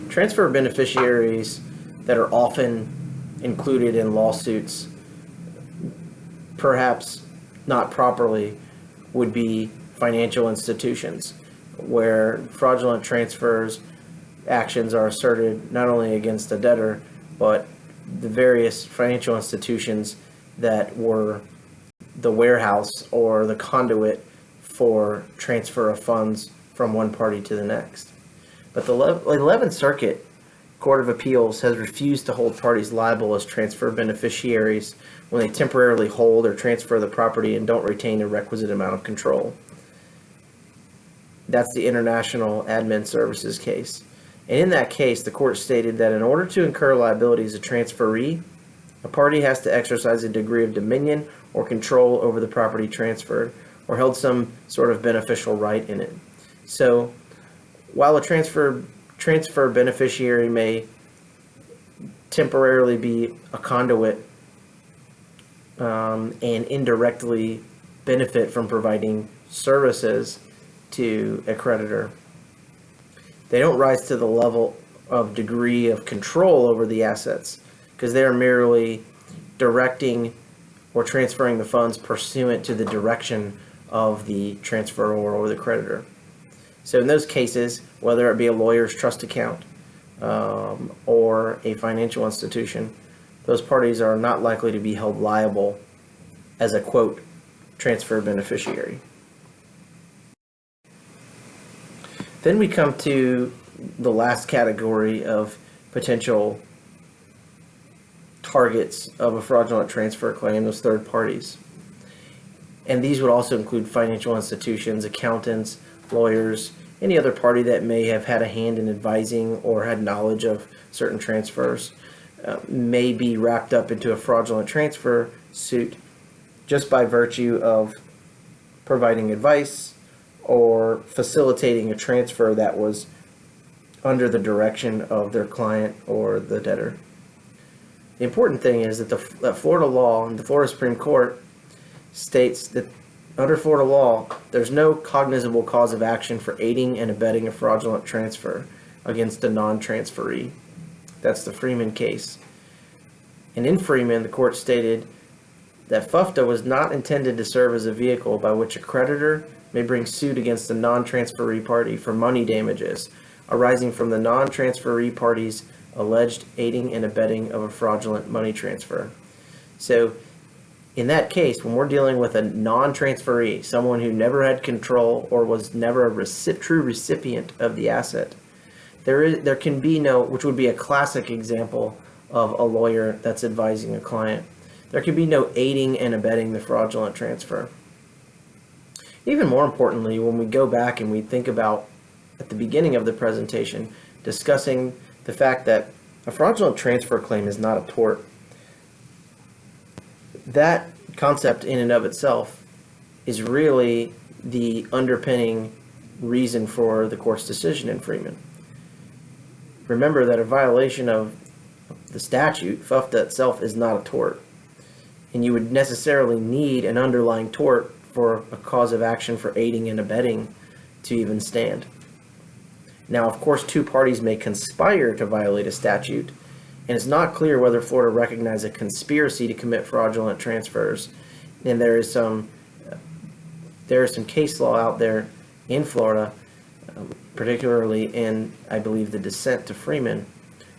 [SPEAKER 1] Transfer beneficiaries that are often included in lawsuits, perhaps not properly, would be financial institutions, where fraudulent transfers actions are asserted not only against the debtor, but the various financial institutions that were the warehouse or the conduit for transfer of funds from one party to the next. But the 11th Circuit Court of Appeals has refused to hold parties liable as transfer beneficiaries when they temporarily hold or transfer the property and don't retain a requisite amount of control. That's the International Admin Services case. And in that case, the court stated that in order to incur liability as a transferee, a party has to exercise a degree of dominion or control over the property transferred, or held some sort of beneficial right in it. So, while a transfer beneficiary may temporarily be a conduit and indirectly benefit from providing services to a creditor, they don't rise to the level of degree of control over the assets, because they are merely directing or transferring the funds pursuant to the direction of the transferor or the creditor. So in those cases, whether it be a lawyer's trust account or a financial institution, those parties are not likely to be held liable as a, quote, transfer beneficiary. Then we come to the last category of potential targets of a fraudulent transfer claim, those third parties. And these would also include financial institutions, accountants, lawyers, any other party that may have had a hand in advising or had knowledge of certain transfers may be wrapped up into a fraudulent transfer suit just by virtue of providing advice or facilitating a transfer that was under the direction of their client or the debtor. The important thing is that that Florida law and the Florida Supreme Court states that under Florida law, there's no cognizable cause of action for aiding and abetting a fraudulent transfer against a non-transferee. That's the Freeman case. And in Freeman, the court stated that FUFTA was not intended to serve as a vehicle by which a creditor may bring suit against a non-transferee party for money damages arising from the non-transferee party's alleged aiding and abetting of a fraudulent money transfer. So in that case, when we're dealing with a non-transferee, someone who never had control or was never a true recipient of the asset, there can be no, which would be a classic example of a lawyer that's advising a client, there can be no aiding and abetting the fraudulent transfer. Even more importantly, when we go back and we think about, at the beginning of the presentation, discussing the fact that a fraudulent transfer claim is not a tort, that concept in and of itself is really the underpinning reason for the court's decision in Freeman. Remember that a violation of the statute, FUFTA itself, is not a tort, and you would necessarily need an underlying tort for a cause of action for aiding and abetting to even stand. Now, of course, two parties may conspire to violate a statute, and it's not clear whether Florida recognizes a conspiracy to commit fraudulent transfers. And there is some case law out there in Florida, particularly in, I believe, the dissent to Freeman,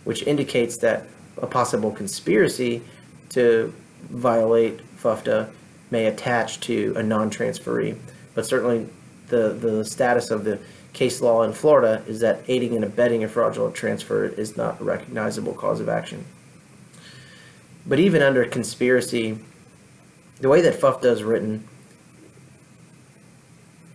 [SPEAKER 1] which indicates that a possible conspiracy to violate FUFTA may attach to a non-transferee. But certainly the status of the case law in Florida is that aiding and abetting a fraudulent transfer is not a recognizable cause of action. But even under conspiracy, the way that FUFTA is written,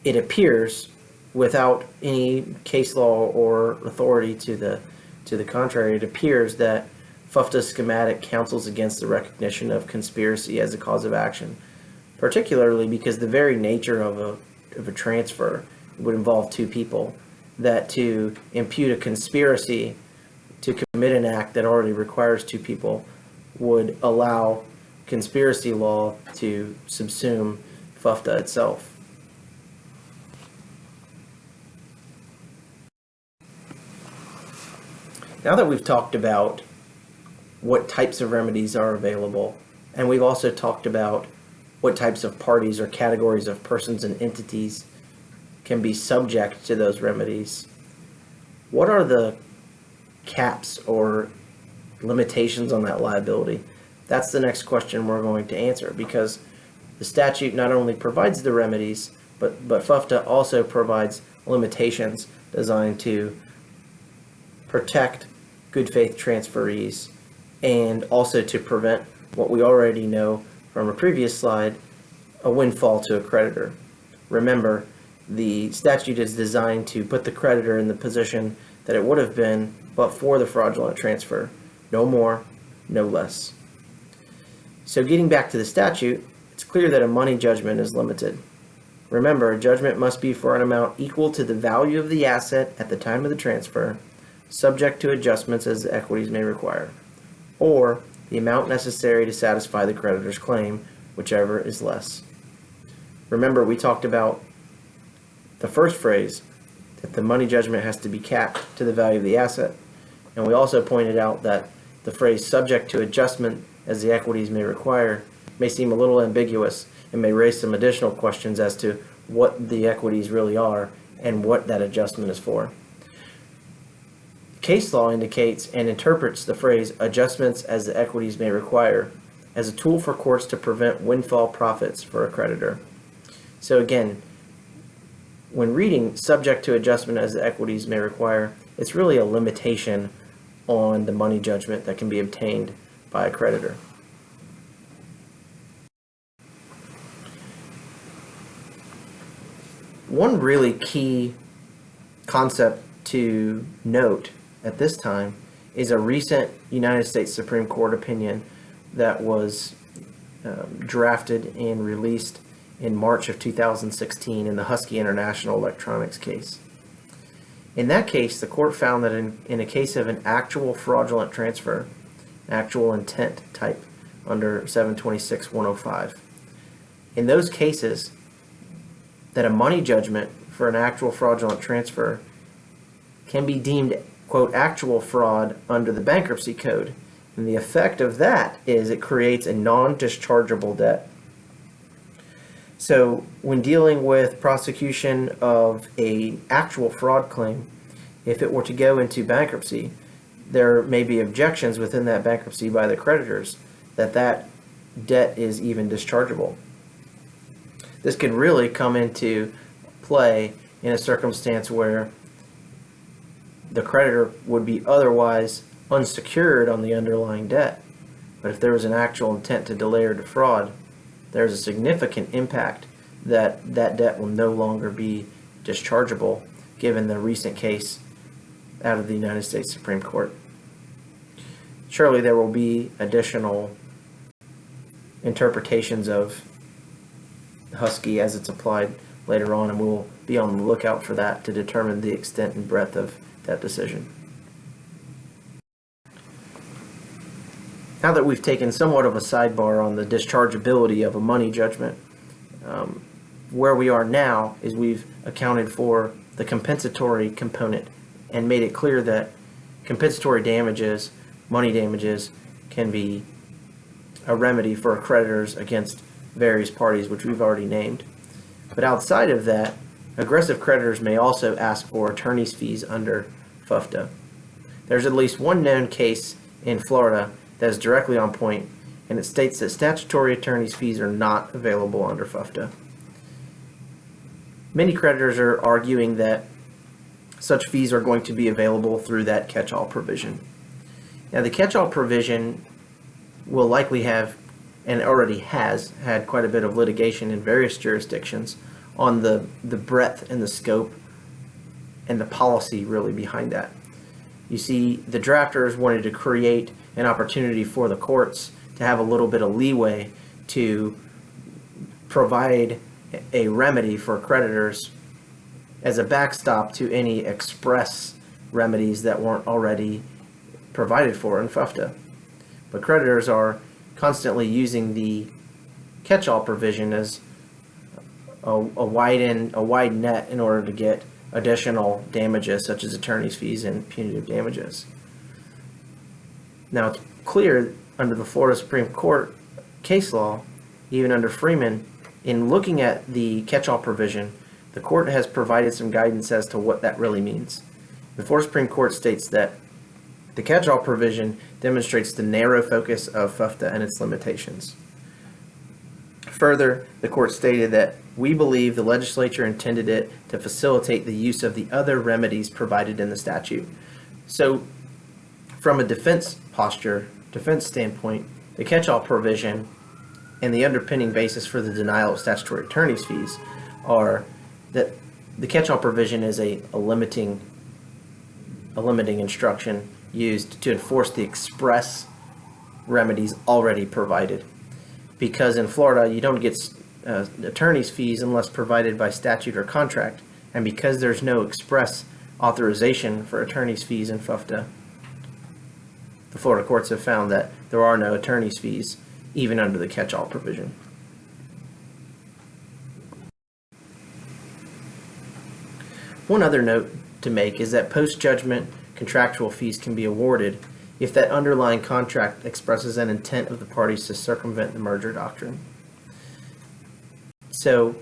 [SPEAKER 1] it appears, without any case law or authority to the contrary, it appears that FUFTA's schematic counsels against the recognition of conspiracy as a cause of action, particularly because the very nature of a transfer would involve two people, that to impute a conspiracy to commit an act that already requires two people would allow conspiracy law to subsume FUFTA itself. Now that we've talked about what types of remedies are available, and we've also talked about what types of parties or categories of persons and entities can be subject to those remedies, what are the caps or limitations on that liability? That's the next question we're going to answer, because the statute not only provides the remedies, but FUFTA also provides limitations designed to protect good faith transferees and also to prevent what we already know from a previous slide, a windfall to a creditor. Remember, the statute is designed to put the creditor in the position that it would have been but for the fraudulent transfer. No more, no less. So getting back to the statute, it's clear that a money judgment is limited. Remember, a judgment must be for an amount equal to the value of the asset at the time of the transfer, subject to adjustments as the equities may require, or the amount necessary to satisfy the creditor's claim, whichever is less. Remember, we talked about the first phrase, that the money judgment has to be capped to the value of the asset. And we also pointed out that the phrase subject to adjustment as the equities may require may seem a little ambiguous and may raise some additional questions as to what the equities really are and what that adjustment is for. Case law indicates and interprets the phrase adjustments as the equities may require as a tool for courts to prevent windfall profits for a creditor. So again, when reading subject to adjustment as the equities may require, it's really a limitation on the money judgment that can be obtained by a creditor. One really key concept to note at this time is a recent United States Supreme Court opinion that was drafted and released in March of 2016 in the Husky International Electronics case. In that case, the court found that in a case of an actual fraudulent transfer, actual intent type under 726-105, in those cases, that a money judgment for an actual fraudulent transfer can be deemed, quote, actual fraud under the Bankruptcy Code. And the effect of that is it creates a non-dischargeable debt. So when dealing with prosecution of an actual fraud claim, if it were to go into bankruptcy, there may be objections within that bankruptcy by the creditors that that debt is even dischargeable. This can really come into play in a circumstance where the creditor would be otherwise unsecured on the underlying debt. But if there was an actual intent to delay or defraud, there's a significant impact that that debt will no longer be dischargeable, given the recent case out of the United States Supreme Court. Surely there will be additional interpretations of Husky as it's applied later on, and we'll be on the lookout for that to determine the extent and breadth of that decision. Now that we've taken somewhat of a sidebar on the dischargeability of a money judgment, where we are now is we've accounted for the compensatory component and made it clear that compensatory damages, money damages, can be a remedy for creditors against various parties, which we've already named. But outside of that, aggressive creditors may also ask for attorney's fees under FUFTA. There's at least one known case in Florida that is directly on point, and it states that statutory attorney's fees are not available under FUFTA. Many creditors are arguing that such fees are going to be available through that catch-all provision. Now, the catch-all provision will likely have, and already has, had quite a bit of litigation in various jurisdictions on the breadth and the scope and the policy really behind that. You see, the drafters wanted to create an opportunity for the courts to have a little bit of leeway to provide a remedy for creditors as a backstop to any express remedies that weren't already provided for in FUFTA. But creditors are constantly using the catch-all provision as a wide net in order to get additional damages such as attorney's fees and punitive damages. Now, it's clear under the Florida Supreme Court case law, even under Freeman, in looking at the catch-all provision, the court has provided some guidance as to what that really means. The Florida Supreme Court states that the catch-all provision demonstrates the narrow focus of FUFTA and its limitations. Further, the court stated that we believe the legislature intended it to facilitate the use of the other remedies provided in the statute. So, from a defense standpoint, the catch-all provision and the underpinning basis for the denial of statutory attorney's fees are that the catch-all provision is a limiting instruction used to enforce the express remedies already provided. Because in Florida, you don't get attorney's fees unless provided by statute or contract, and because there's no express authorization for attorney's fees in FUFTA, the Florida courts have found that there are no attorney's fees even under the catch-all provision. One other note to make is that post-judgment contractual fees can be awarded if that underlying contract expresses an intent of the parties to circumvent the merger doctrine. So,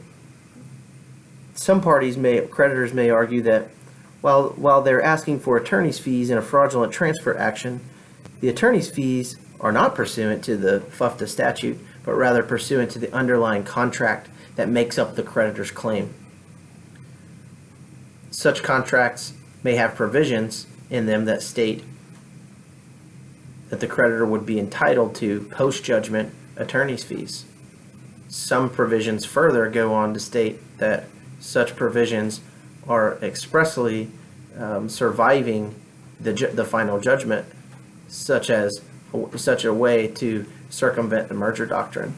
[SPEAKER 1] some creditors may argue that while they're asking for attorney's fees in a fraudulent transfer action, the attorney's fees are not pursuant to the FUFTA statute, but rather pursuant to the underlying contract that makes up the creditor's claim. Such contracts may have provisions in them that state that the creditor would be entitled to post-judgment attorney's fees. Some provisions further go on to state that such provisions are expressly surviving the final judgment, such a way to circumvent the merger doctrine.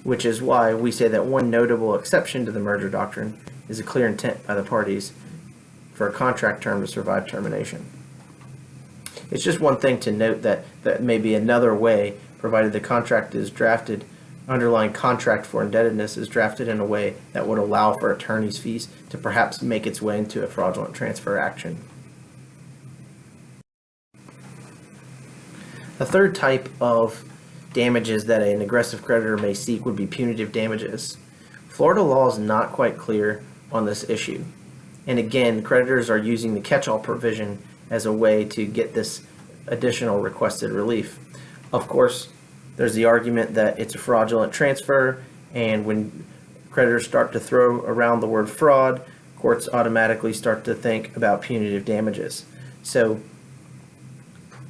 [SPEAKER 1] Which is why we say that one notable exception to the merger doctrine is a clear intent by the parties for a contract term to survive termination. It's just one thing to note that may be another way, provided the contract is drafted, underlying contract for indebtedness is drafted in a way that would allow for attorney's fees to perhaps make its way into a fraudulent transfer action. A third type of damages that an aggressive creditor may seek would be punitive damages. Florida law is not quite clear on this issue. And again, creditors are using the catch-all provision as a way to get this additional requested relief. Of course, there's the argument that it's a fraudulent transfer, and when creditors start to throw around the word fraud, courts automatically start to think about punitive damages. So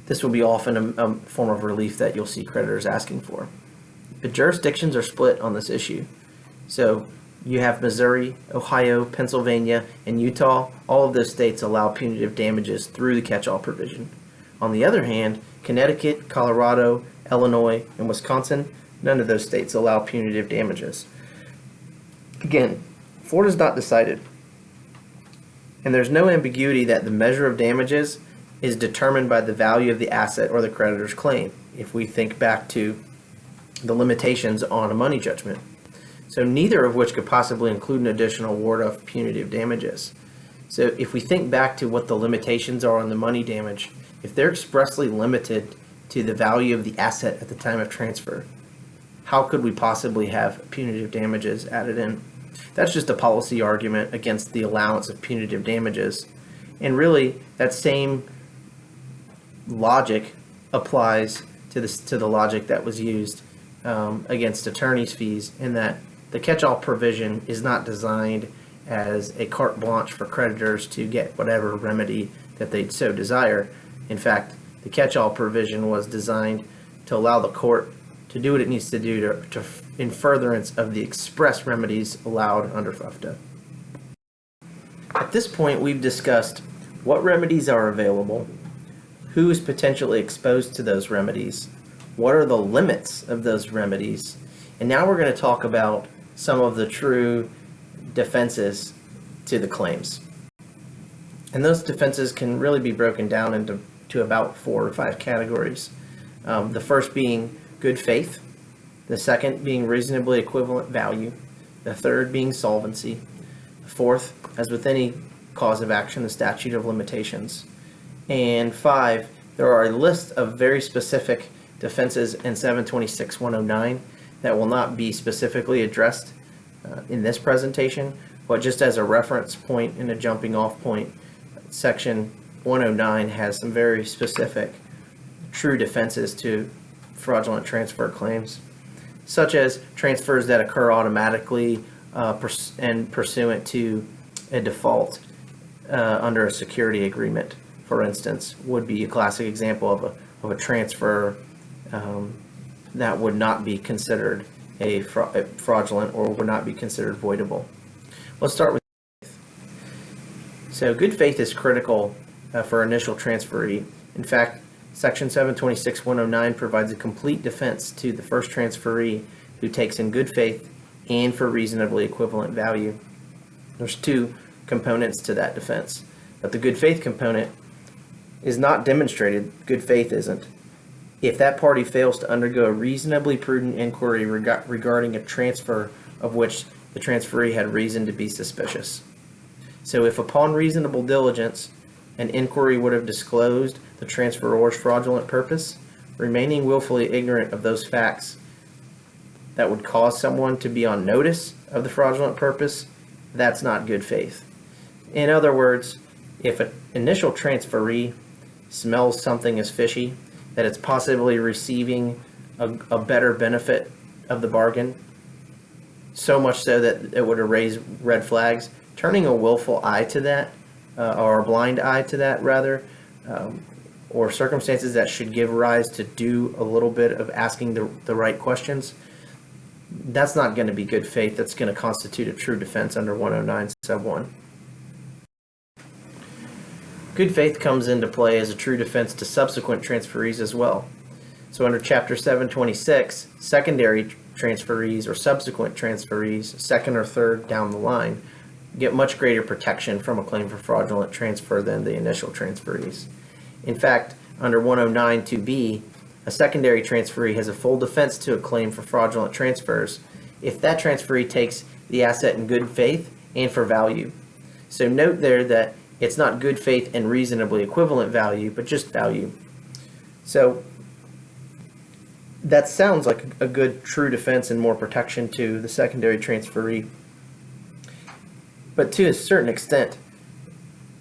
[SPEAKER 1] this will be often a form of relief that you'll see creditors asking for. But jurisdictions are split on this issue. So you have Missouri, Ohio, Pennsylvania, and Utah. All of those states allow punitive damages through the catch-all provision. On the other hand, Connecticut, Colorado, Illinois, and Wisconsin, none of those states allow punitive damages. Again, Florida's not decided. And there's no ambiguity that the measure of damages is determined by the value of the asset or the creditor's claim, if we think back to the limitations on a money judgment. So neither of which could possibly include an additional award of punitive damages. So if we think back to what the limitations are on the money damage, if they're expressly limited to the value of the asset at the time of transfer, how could we possibly have punitive damages added in? That's just a policy argument against the allowance of punitive damages. And really, that same logic applies to the logic that was used against attorney's fees, in that the catch-all provision is not designed as a carte blanche for creditors to get whatever remedy that they'd so desire. In fact, the catch-all provision was designed to allow the court to do what it needs to do to in furtherance of the express remedies allowed under FFTA. At this point, we've discussed what remedies are available, who is potentially exposed to those remedies, what are the limits of those remedies, and now we're going to talk about some of the true defenses to the claims. And those defenses can really be broken down into about 4 or 5 categories. The first being good faith, the second being reasonably equivalent value, the third being solvency, the fourth, as with any cause of action, the statute of limitations, and 5, there are a list of very specific defenses in 726-109 that will not be specifically addressed in this presentation, but just as a reference point and a jumping off point, section 109 has some very specific true defenses to fraudulent transfer claims, such as transfers that occur automatically and pursuant to a default under a security agreement, for instance, would be a classic example of a transfer that would not be considered a fraudulent or would not be considered voidable. Let's start with faith. So good faith is critical for initial transferee. In fact, section 726-109 provides a complete defense to the first transferee who takes in good faith and for reasonably equivalent value. There's 2 components to that defense, but the good faith component is not demonstrated. Good faith isn't if that party fails to undergo a reasonably prudent inquiry regarding a transfer of which the transferee had reason to be suspicious. So if upon reasonable diligence an inquiry would have disclosed the transferor's fraudulent purpose, remaining willfully ignorant of those facts that would cause someone to be on notice of the fraudulent purpose, that's not good faith. In other words, if an initial transferee smells something as fishy, that it's possibly receiving a better benefit of the bargain, so much so that it would raise red flags, turning a willful eye to that, or a blind eye to that rather, or circumstances that should give rise to do a little bit of asking the right questions, that's not going to be good faith. That's going to constitute a true defense under 109 sub 1. Good faith comes into play as a true defense to subsequent transferees as well. So under Chapter 726, secondary transferees or subsequent transferees, second or third down the line, get much greater protection from a claim for fraudulent transfer than the initial transferees. In fact, under 109(2)(b), a secondary transferee has a full defense to a claim for fraudulent transfers if that transferee takes the asset in good faith and for value. So note there that it's not good faith and reasonably equivalent value, but just value. So that sounds like a good true defense and more protection to the secondary transferee. But to a certain extent,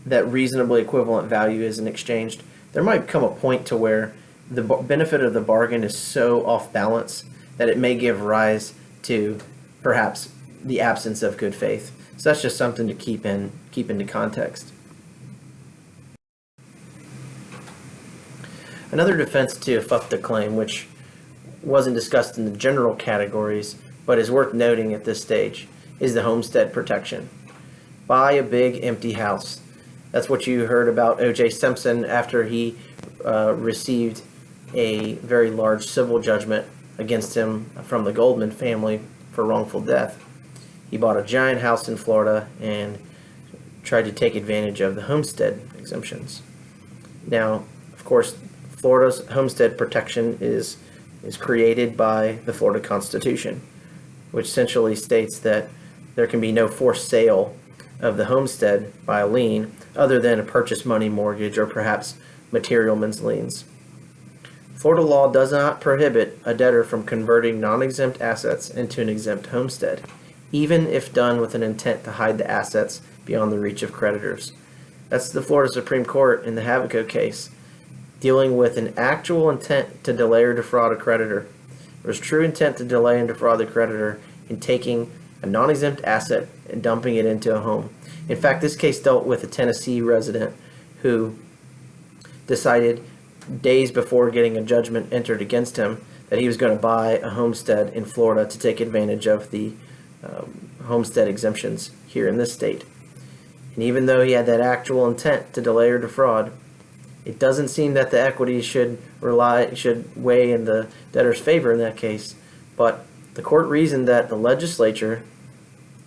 [SPEAKER 1] that reasonably equivalent value isn't exchanged. There might come a point to where the benefit of the bargain is so off balance that it may give rise to perhaps the absence of good faith. So that's just something to keep into context. Another defense to a FUFTA claim, which wasn't discussed in the general categories, but is worth noting at this stage, is the Homestead Protection. Buy a big empty house. That's what you heard about O.J. Simpson after he received a very large civil judgment against him from the Goldman family for wrongful death. He bought a giant house in Florida and tried to take advantage of the homestead exemptions. Now, of course, Florida's Homestead Protection is created by the Florida Constitution, which essentially states that there can be no forced sale of the homestead by a lien other than a purchase money mortgage or perhaps materialman's liens. Florida law does not prohibit a debtor from converting non-exempt assets into an exempt homestead, even if done with an intent to hide the assets beyond the reach of creditors. That's the Florida Supreme Court in the Havico case, dealing with an actual intent to delay or defraud a creditor. There's true intent to delay and defraud the creditor in taking a non-exempt asset and dumping it into a home. In fact, this case dealt with a Tennessee resident who decided days before getting a judgment entered against him that he was going to buy a homestead in Florida to take advantage of the homestead exemptions here in this state. And even though he had that actual intent to delay or defraud, it doesn't seem that the equities should weigh in the debtor's favor in that case. But the court reasoned that the legislature,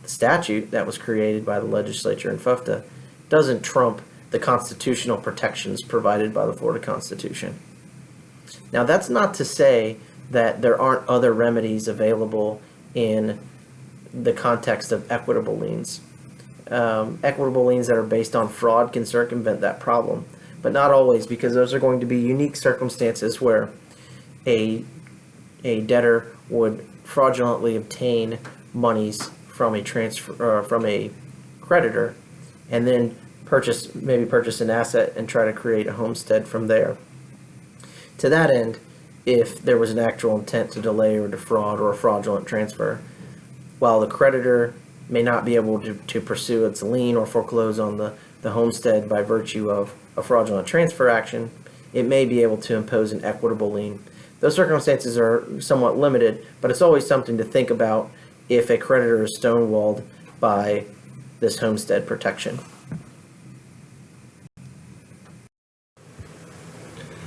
[SPEAKER 1] the statute that was created by the legislature in FUFTA, doesn't trump the constitutional protections provided by the Florida Constitution. Now, that's not to say that there aren't other remedies available in the context of equitable liens. Equitable liens that are based on fraud can circumvent that problem, but not always, because those are going to be unique circumstances where a debtor would fraudulently obtain monies from a from a creditor, and then purchase an asset and try to create a homestead from there. To that end, if there was an actual intent to delay or defraud or a fraudulent transfer, while the creditor may not be able to pursue its lien or foreclose on the homestead by virtue of a fraudulent transfer action, it may be able to impose an equitable lien. Those circumstances are somewhat limited, but it's always something to think about if a creditor is stonewalled by this homestead protection.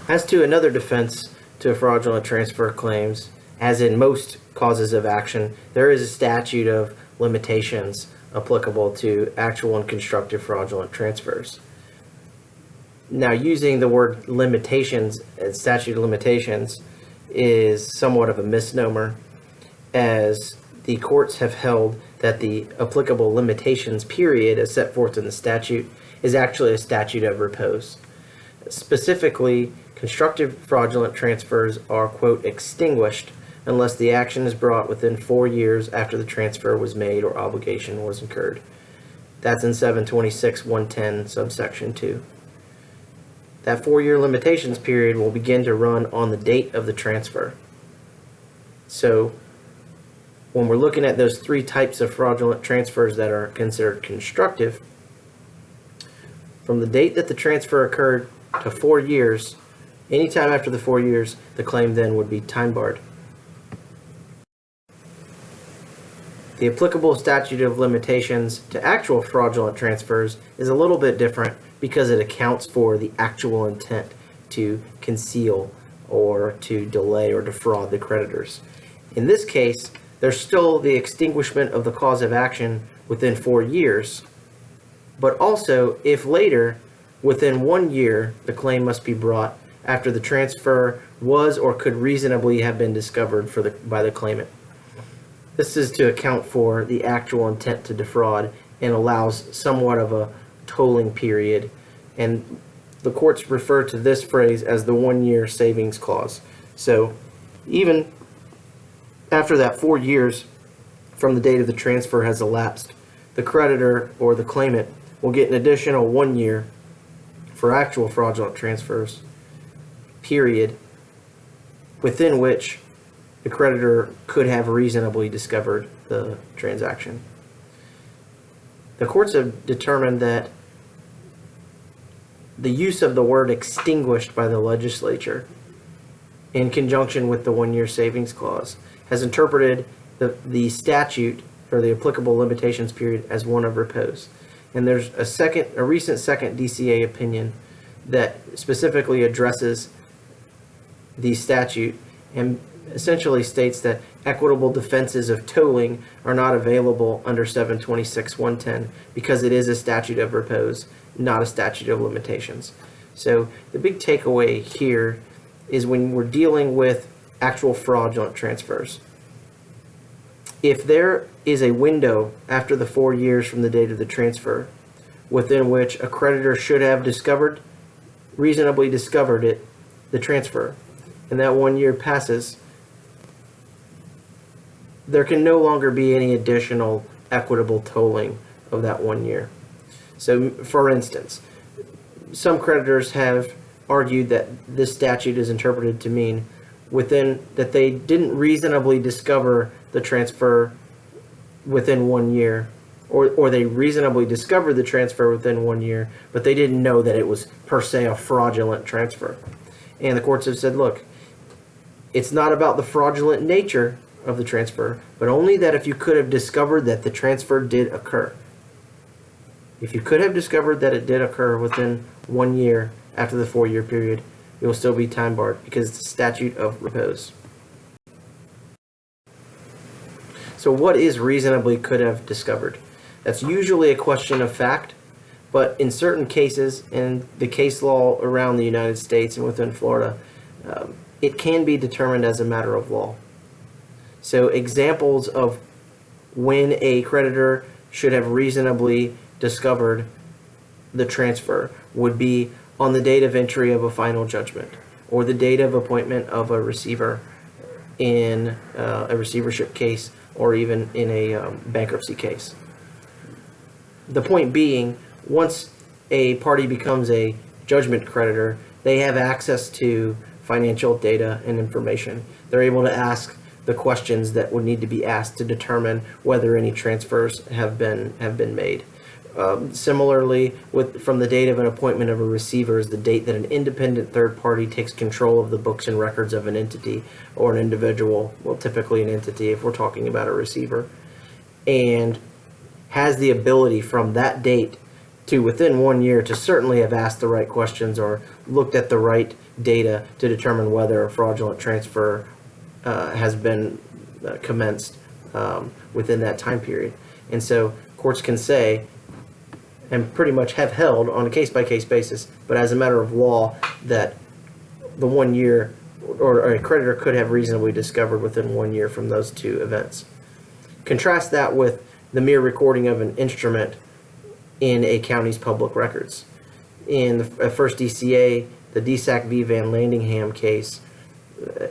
[SPEAKER 1] As to another defense to fraudulent transfer claims, as in most causes of action, there is a statute of limitations applicable to actual and constructive fraudulent transfers. Now, using the word limitations, statute of limitations, is somewhat of a misnomer, as the courts have held that the applicable limitations period as set forth in the statute is actually a statute of repose. Specifically, constructive fraudulent transfers are, quote, extinguished unless the action is brought within 4 years after the transfer was made or obligation was incurred. That's in 726.110 subsection 2. That 4-year limitations period will begin to run on the date of the transfer. So when we're looking at those three types of fraudulent transfers that are considered constructive, from the date that the transfer occurred to 4 years, anytime after the 4 years, the claim then would be time barred. The applicable statute of limitations to actual fraudulent transfers is a little bit different because it accounts for the actual intent to conceal or to delay or defraud the creditors. In this case, there's still the extinguishment of the cause of action within 4 years, but also if later, within 1 year, the claim must be brought after the transfer was or could reasonably have been discovered by the claimant. This is to account for the actual intent to defraud and allows somewhat of a tolling period, and the courts refer to this phrase as the 1 year savings clause. So Even after that 4 years from the date of the transfer has elapsed, the creditor or the claimant will get an additional 1 year for actual fraudulent transfers, period, within which the creditor could have reasonably discovered the transaction. The courts have determined that the use of the word extinguished by the legislature in conjunction with the 1 year savings clause has interpreted the statute for the applicable limitations period as one of repose. And there's a recent second DCA opinion that specifically addresses the statute and essentially states that equitable defenses of tolling are not available under 726.110 because it is a statute of repose, not a statute of limitations. So the big takeaway here is when we're dealing with actual fraudulent transfers, if there is a window after the 4 years from the date of the transfer within which a creditor should have reasonably discovered the transfer, and that 1 year passes, there can no longer be any additional equitable tolling of that 1 year. So, for instance, some creditors have argued that this statute is interpreted to mean that they didn't reasonably discover the transfer within 1 year, or they reasonably discovered the transfer within 1 year, but they didn't know that it was per se a fraudulent transfer. And the courts have said, look, it's not about the fraudulent nature of the transfer, but only that if you could have discovered that the transfer did occur. If you could have discovered that it did occur within 1 year after the 4 year period, it will still be time barred because it's a statute of repose. So what is reasonably could have discovered? That's usually a question of fact, but in certain cases, in the case law around the United States and within Florida, it can be determined as a matter of law. So examples of when a creditor should have reasonably discovered the transfer would be on the date of entry of a final judgment or the date of appointment of a receiver in a receivership case or even in a bankruptcy case. The point being, once a party becomes a judgment creditor, they have access to financial data and information. They're able to ask the questions that would need to be asked to determine whether any transfers have been made. Similarly, from the date of an appointment of a receiver is the date that an independent third party takes control of the books and records of an entity or an individual, well, typically an entity if we're talking about a receiver, and has the ability from that date to within 1 year to certainly have asked the right questions or looked at the right data to determine whether a fraudulent transfer has been commenced within that time period. And so courts can say, and pretty much have held on a case-by-case basis, but as a matter of law, that the 1 year, or a creditor could have reasonably discovered within 1 year from those two events. Contrast that with the mere recording of an instrument in a county's public records. In the first DCA, the DSAC v. Van Landingham case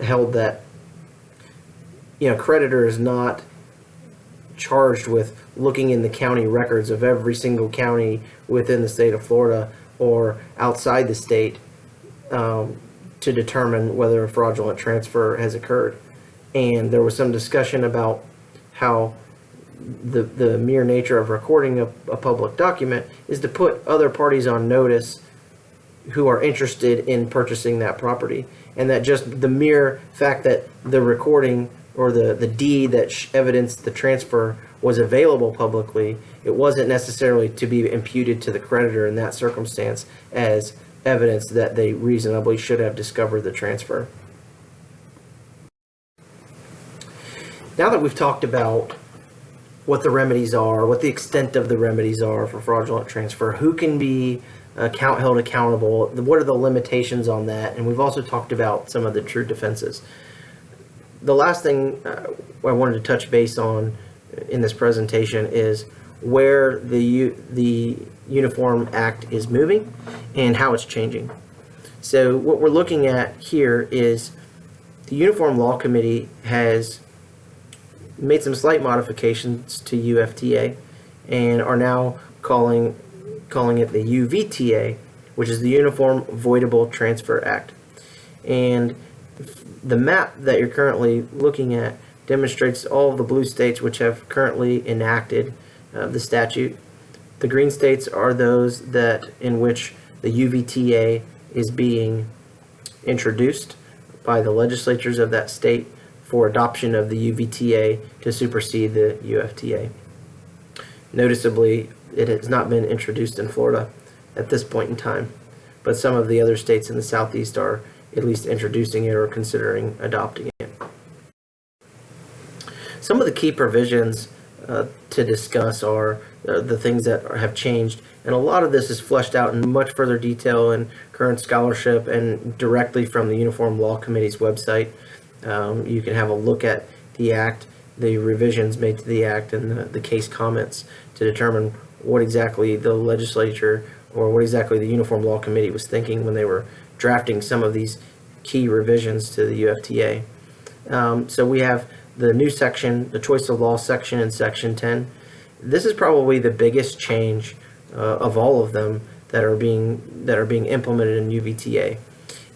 [SPEAKER 1] held that creditor is not charged with looking in the county records of every single county within the state of Florida or outside the state to determine whether a fraudulent transfer has occurred. And there was some discussion about how the mere nature of recording a public document is to put other parties on notice who are interested in purchasing that property, and that just the mere fact that the recording or the deed that evidenced the transfer was available publicly, it wasn't necessarily to be imputed to the creditor in that circumstance as evidence that they reasonably should have discovered the transfer. Now that we've talked about what the remedies are, what the extent of the remedies are for fraudulent transfer, who can be held accountable, what are the limitations on that, and we've also talked about some of the true defenses. The last thing I wanted to touch base on in this presentation is where the Uniform Act is moving and how it's changing. So what we're looking at here is The Uniform Law Committee has made some slight modifications to UFTA and are now calling it the UVTA, which is the Uniform Voidable Transfer Act. And the map that you're currently looking at demonstrates all of the blue states which have currently enacted the statute. The green states are those that in which the UVTA is being introduced by the legislatures of that state for adoption of the UVTA to supersede the UFTA. Noticeably, it has not been introduced in Florida at this point in time, but some of the other states in the Southeast are at least introducing it or considering adopting it. Some of the key provisions to discuss are the things that have changed, and a lot of this is fleshed out in much further detail in current scholarship and directly from the Uniform Law Committee's website. You can have a look at the Act, the revisions made to the Act, and the case comments to determine what exactly the legislature or what exactly the Uniform Law Committee was thinking when they were drafting some of these key revisions to the UFTA. So we have the new section, the choice of law section in Section 10. This is probably the biggest change of all of them that are being implemented in UVTA.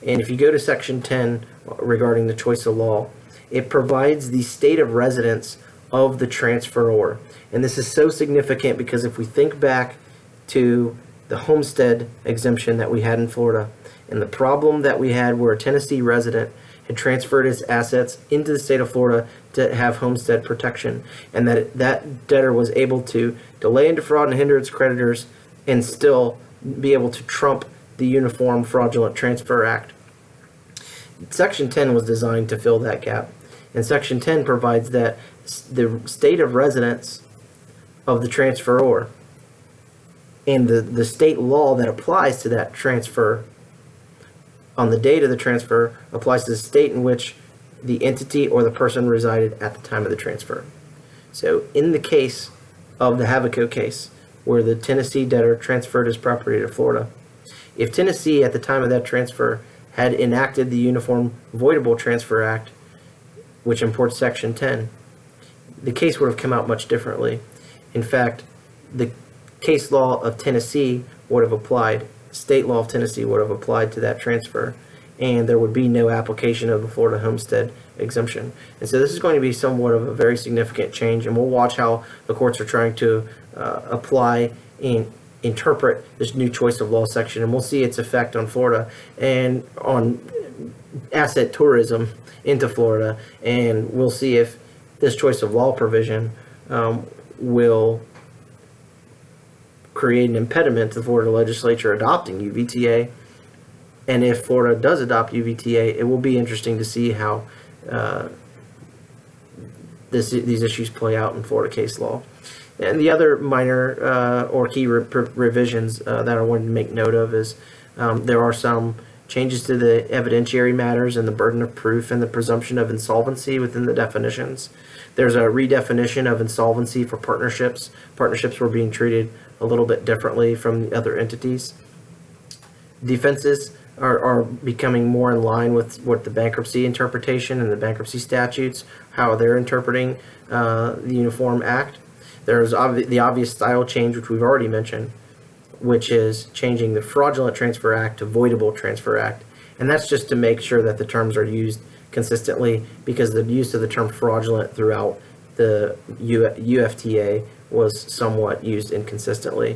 [SPEAKER 1] And if you go to Section 10 regarding the choice of law, it provides the state of residence of the transferor. And this is so significant because if we think back to the homestead exemption that we had in Florida and the problem that we had where a Tennessee resident had transferred his assets into the state of Florida to have homestead protection, and that debtor was able to delay and defraud and hinder its creditors and still be able to trump the Uniform Fraudulent Transfer Act. Section 10 was designed to fill that gap, and Section 10 provides that the state of residence of the transferor and the state law that applies to that transfer on the date of the transfer applies to the state in which the entity or the person resided at the time of the transfer. So in the case of the Havico case, where the Tennessee debtor transferred his property to Florida, if Tennessee at the time of that transfer had enacted the Uniform Voidable Transfer Act, which imports Section 10, the case would have come out much differently. In fact, the case law of Tennessee would have applied, state law of Tennessee would have applied to that transfer, and there would be no application of the Florida homestead exemption. And so this is going to be somewhat of a very significant change, and we'll watch how the courts are trying to apply and interpret this new choice of law section, and we'll see its effect on Florida and on asset tourism into Florida, and we'll see if this choice of law provision will create an impediment to the Florida legislature adopting UVTA. And if Florida does adopt UVTA, it will be interesting to see how these issues play out in Florida case law. And the other minor or key revisions that I wanted to make note of is there are some changes to the evidentiary matters and the burden of proof and the presumption of insolvency within the definitions. There's a redefinition of insolvency for partnerships. Partnerships were being treated a little bit differently from the other entities. Defenses are becoming more in line with what the bankruptcy interpretation and the bankruptcy statutes, how they're interpreting the Uniform Act. There's the obvious style change, which we've already mentioned, which is changing the Fraudulent Transfer Act to Voidable Transfer Act. And that's just to make sure that the terms are used consistently, because the use of the term fraudulent throughout the UFTA was somewhat used inconsistently.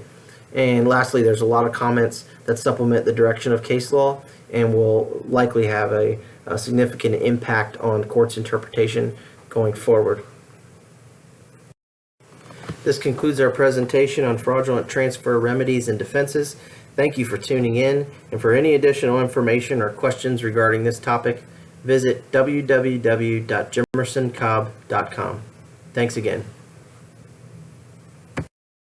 [SPEAKER 1] And lastly, there's a lot of comments that supplement the direction of case law and will likely have a significant impact on courts' interpretation going forward. This concludes our presentation on fraudulent transfer remedies and defenses. Thank you for tuning in, and for any additional information or questions regarding this topic, visit www.jimersoncobb.com. Thanks again.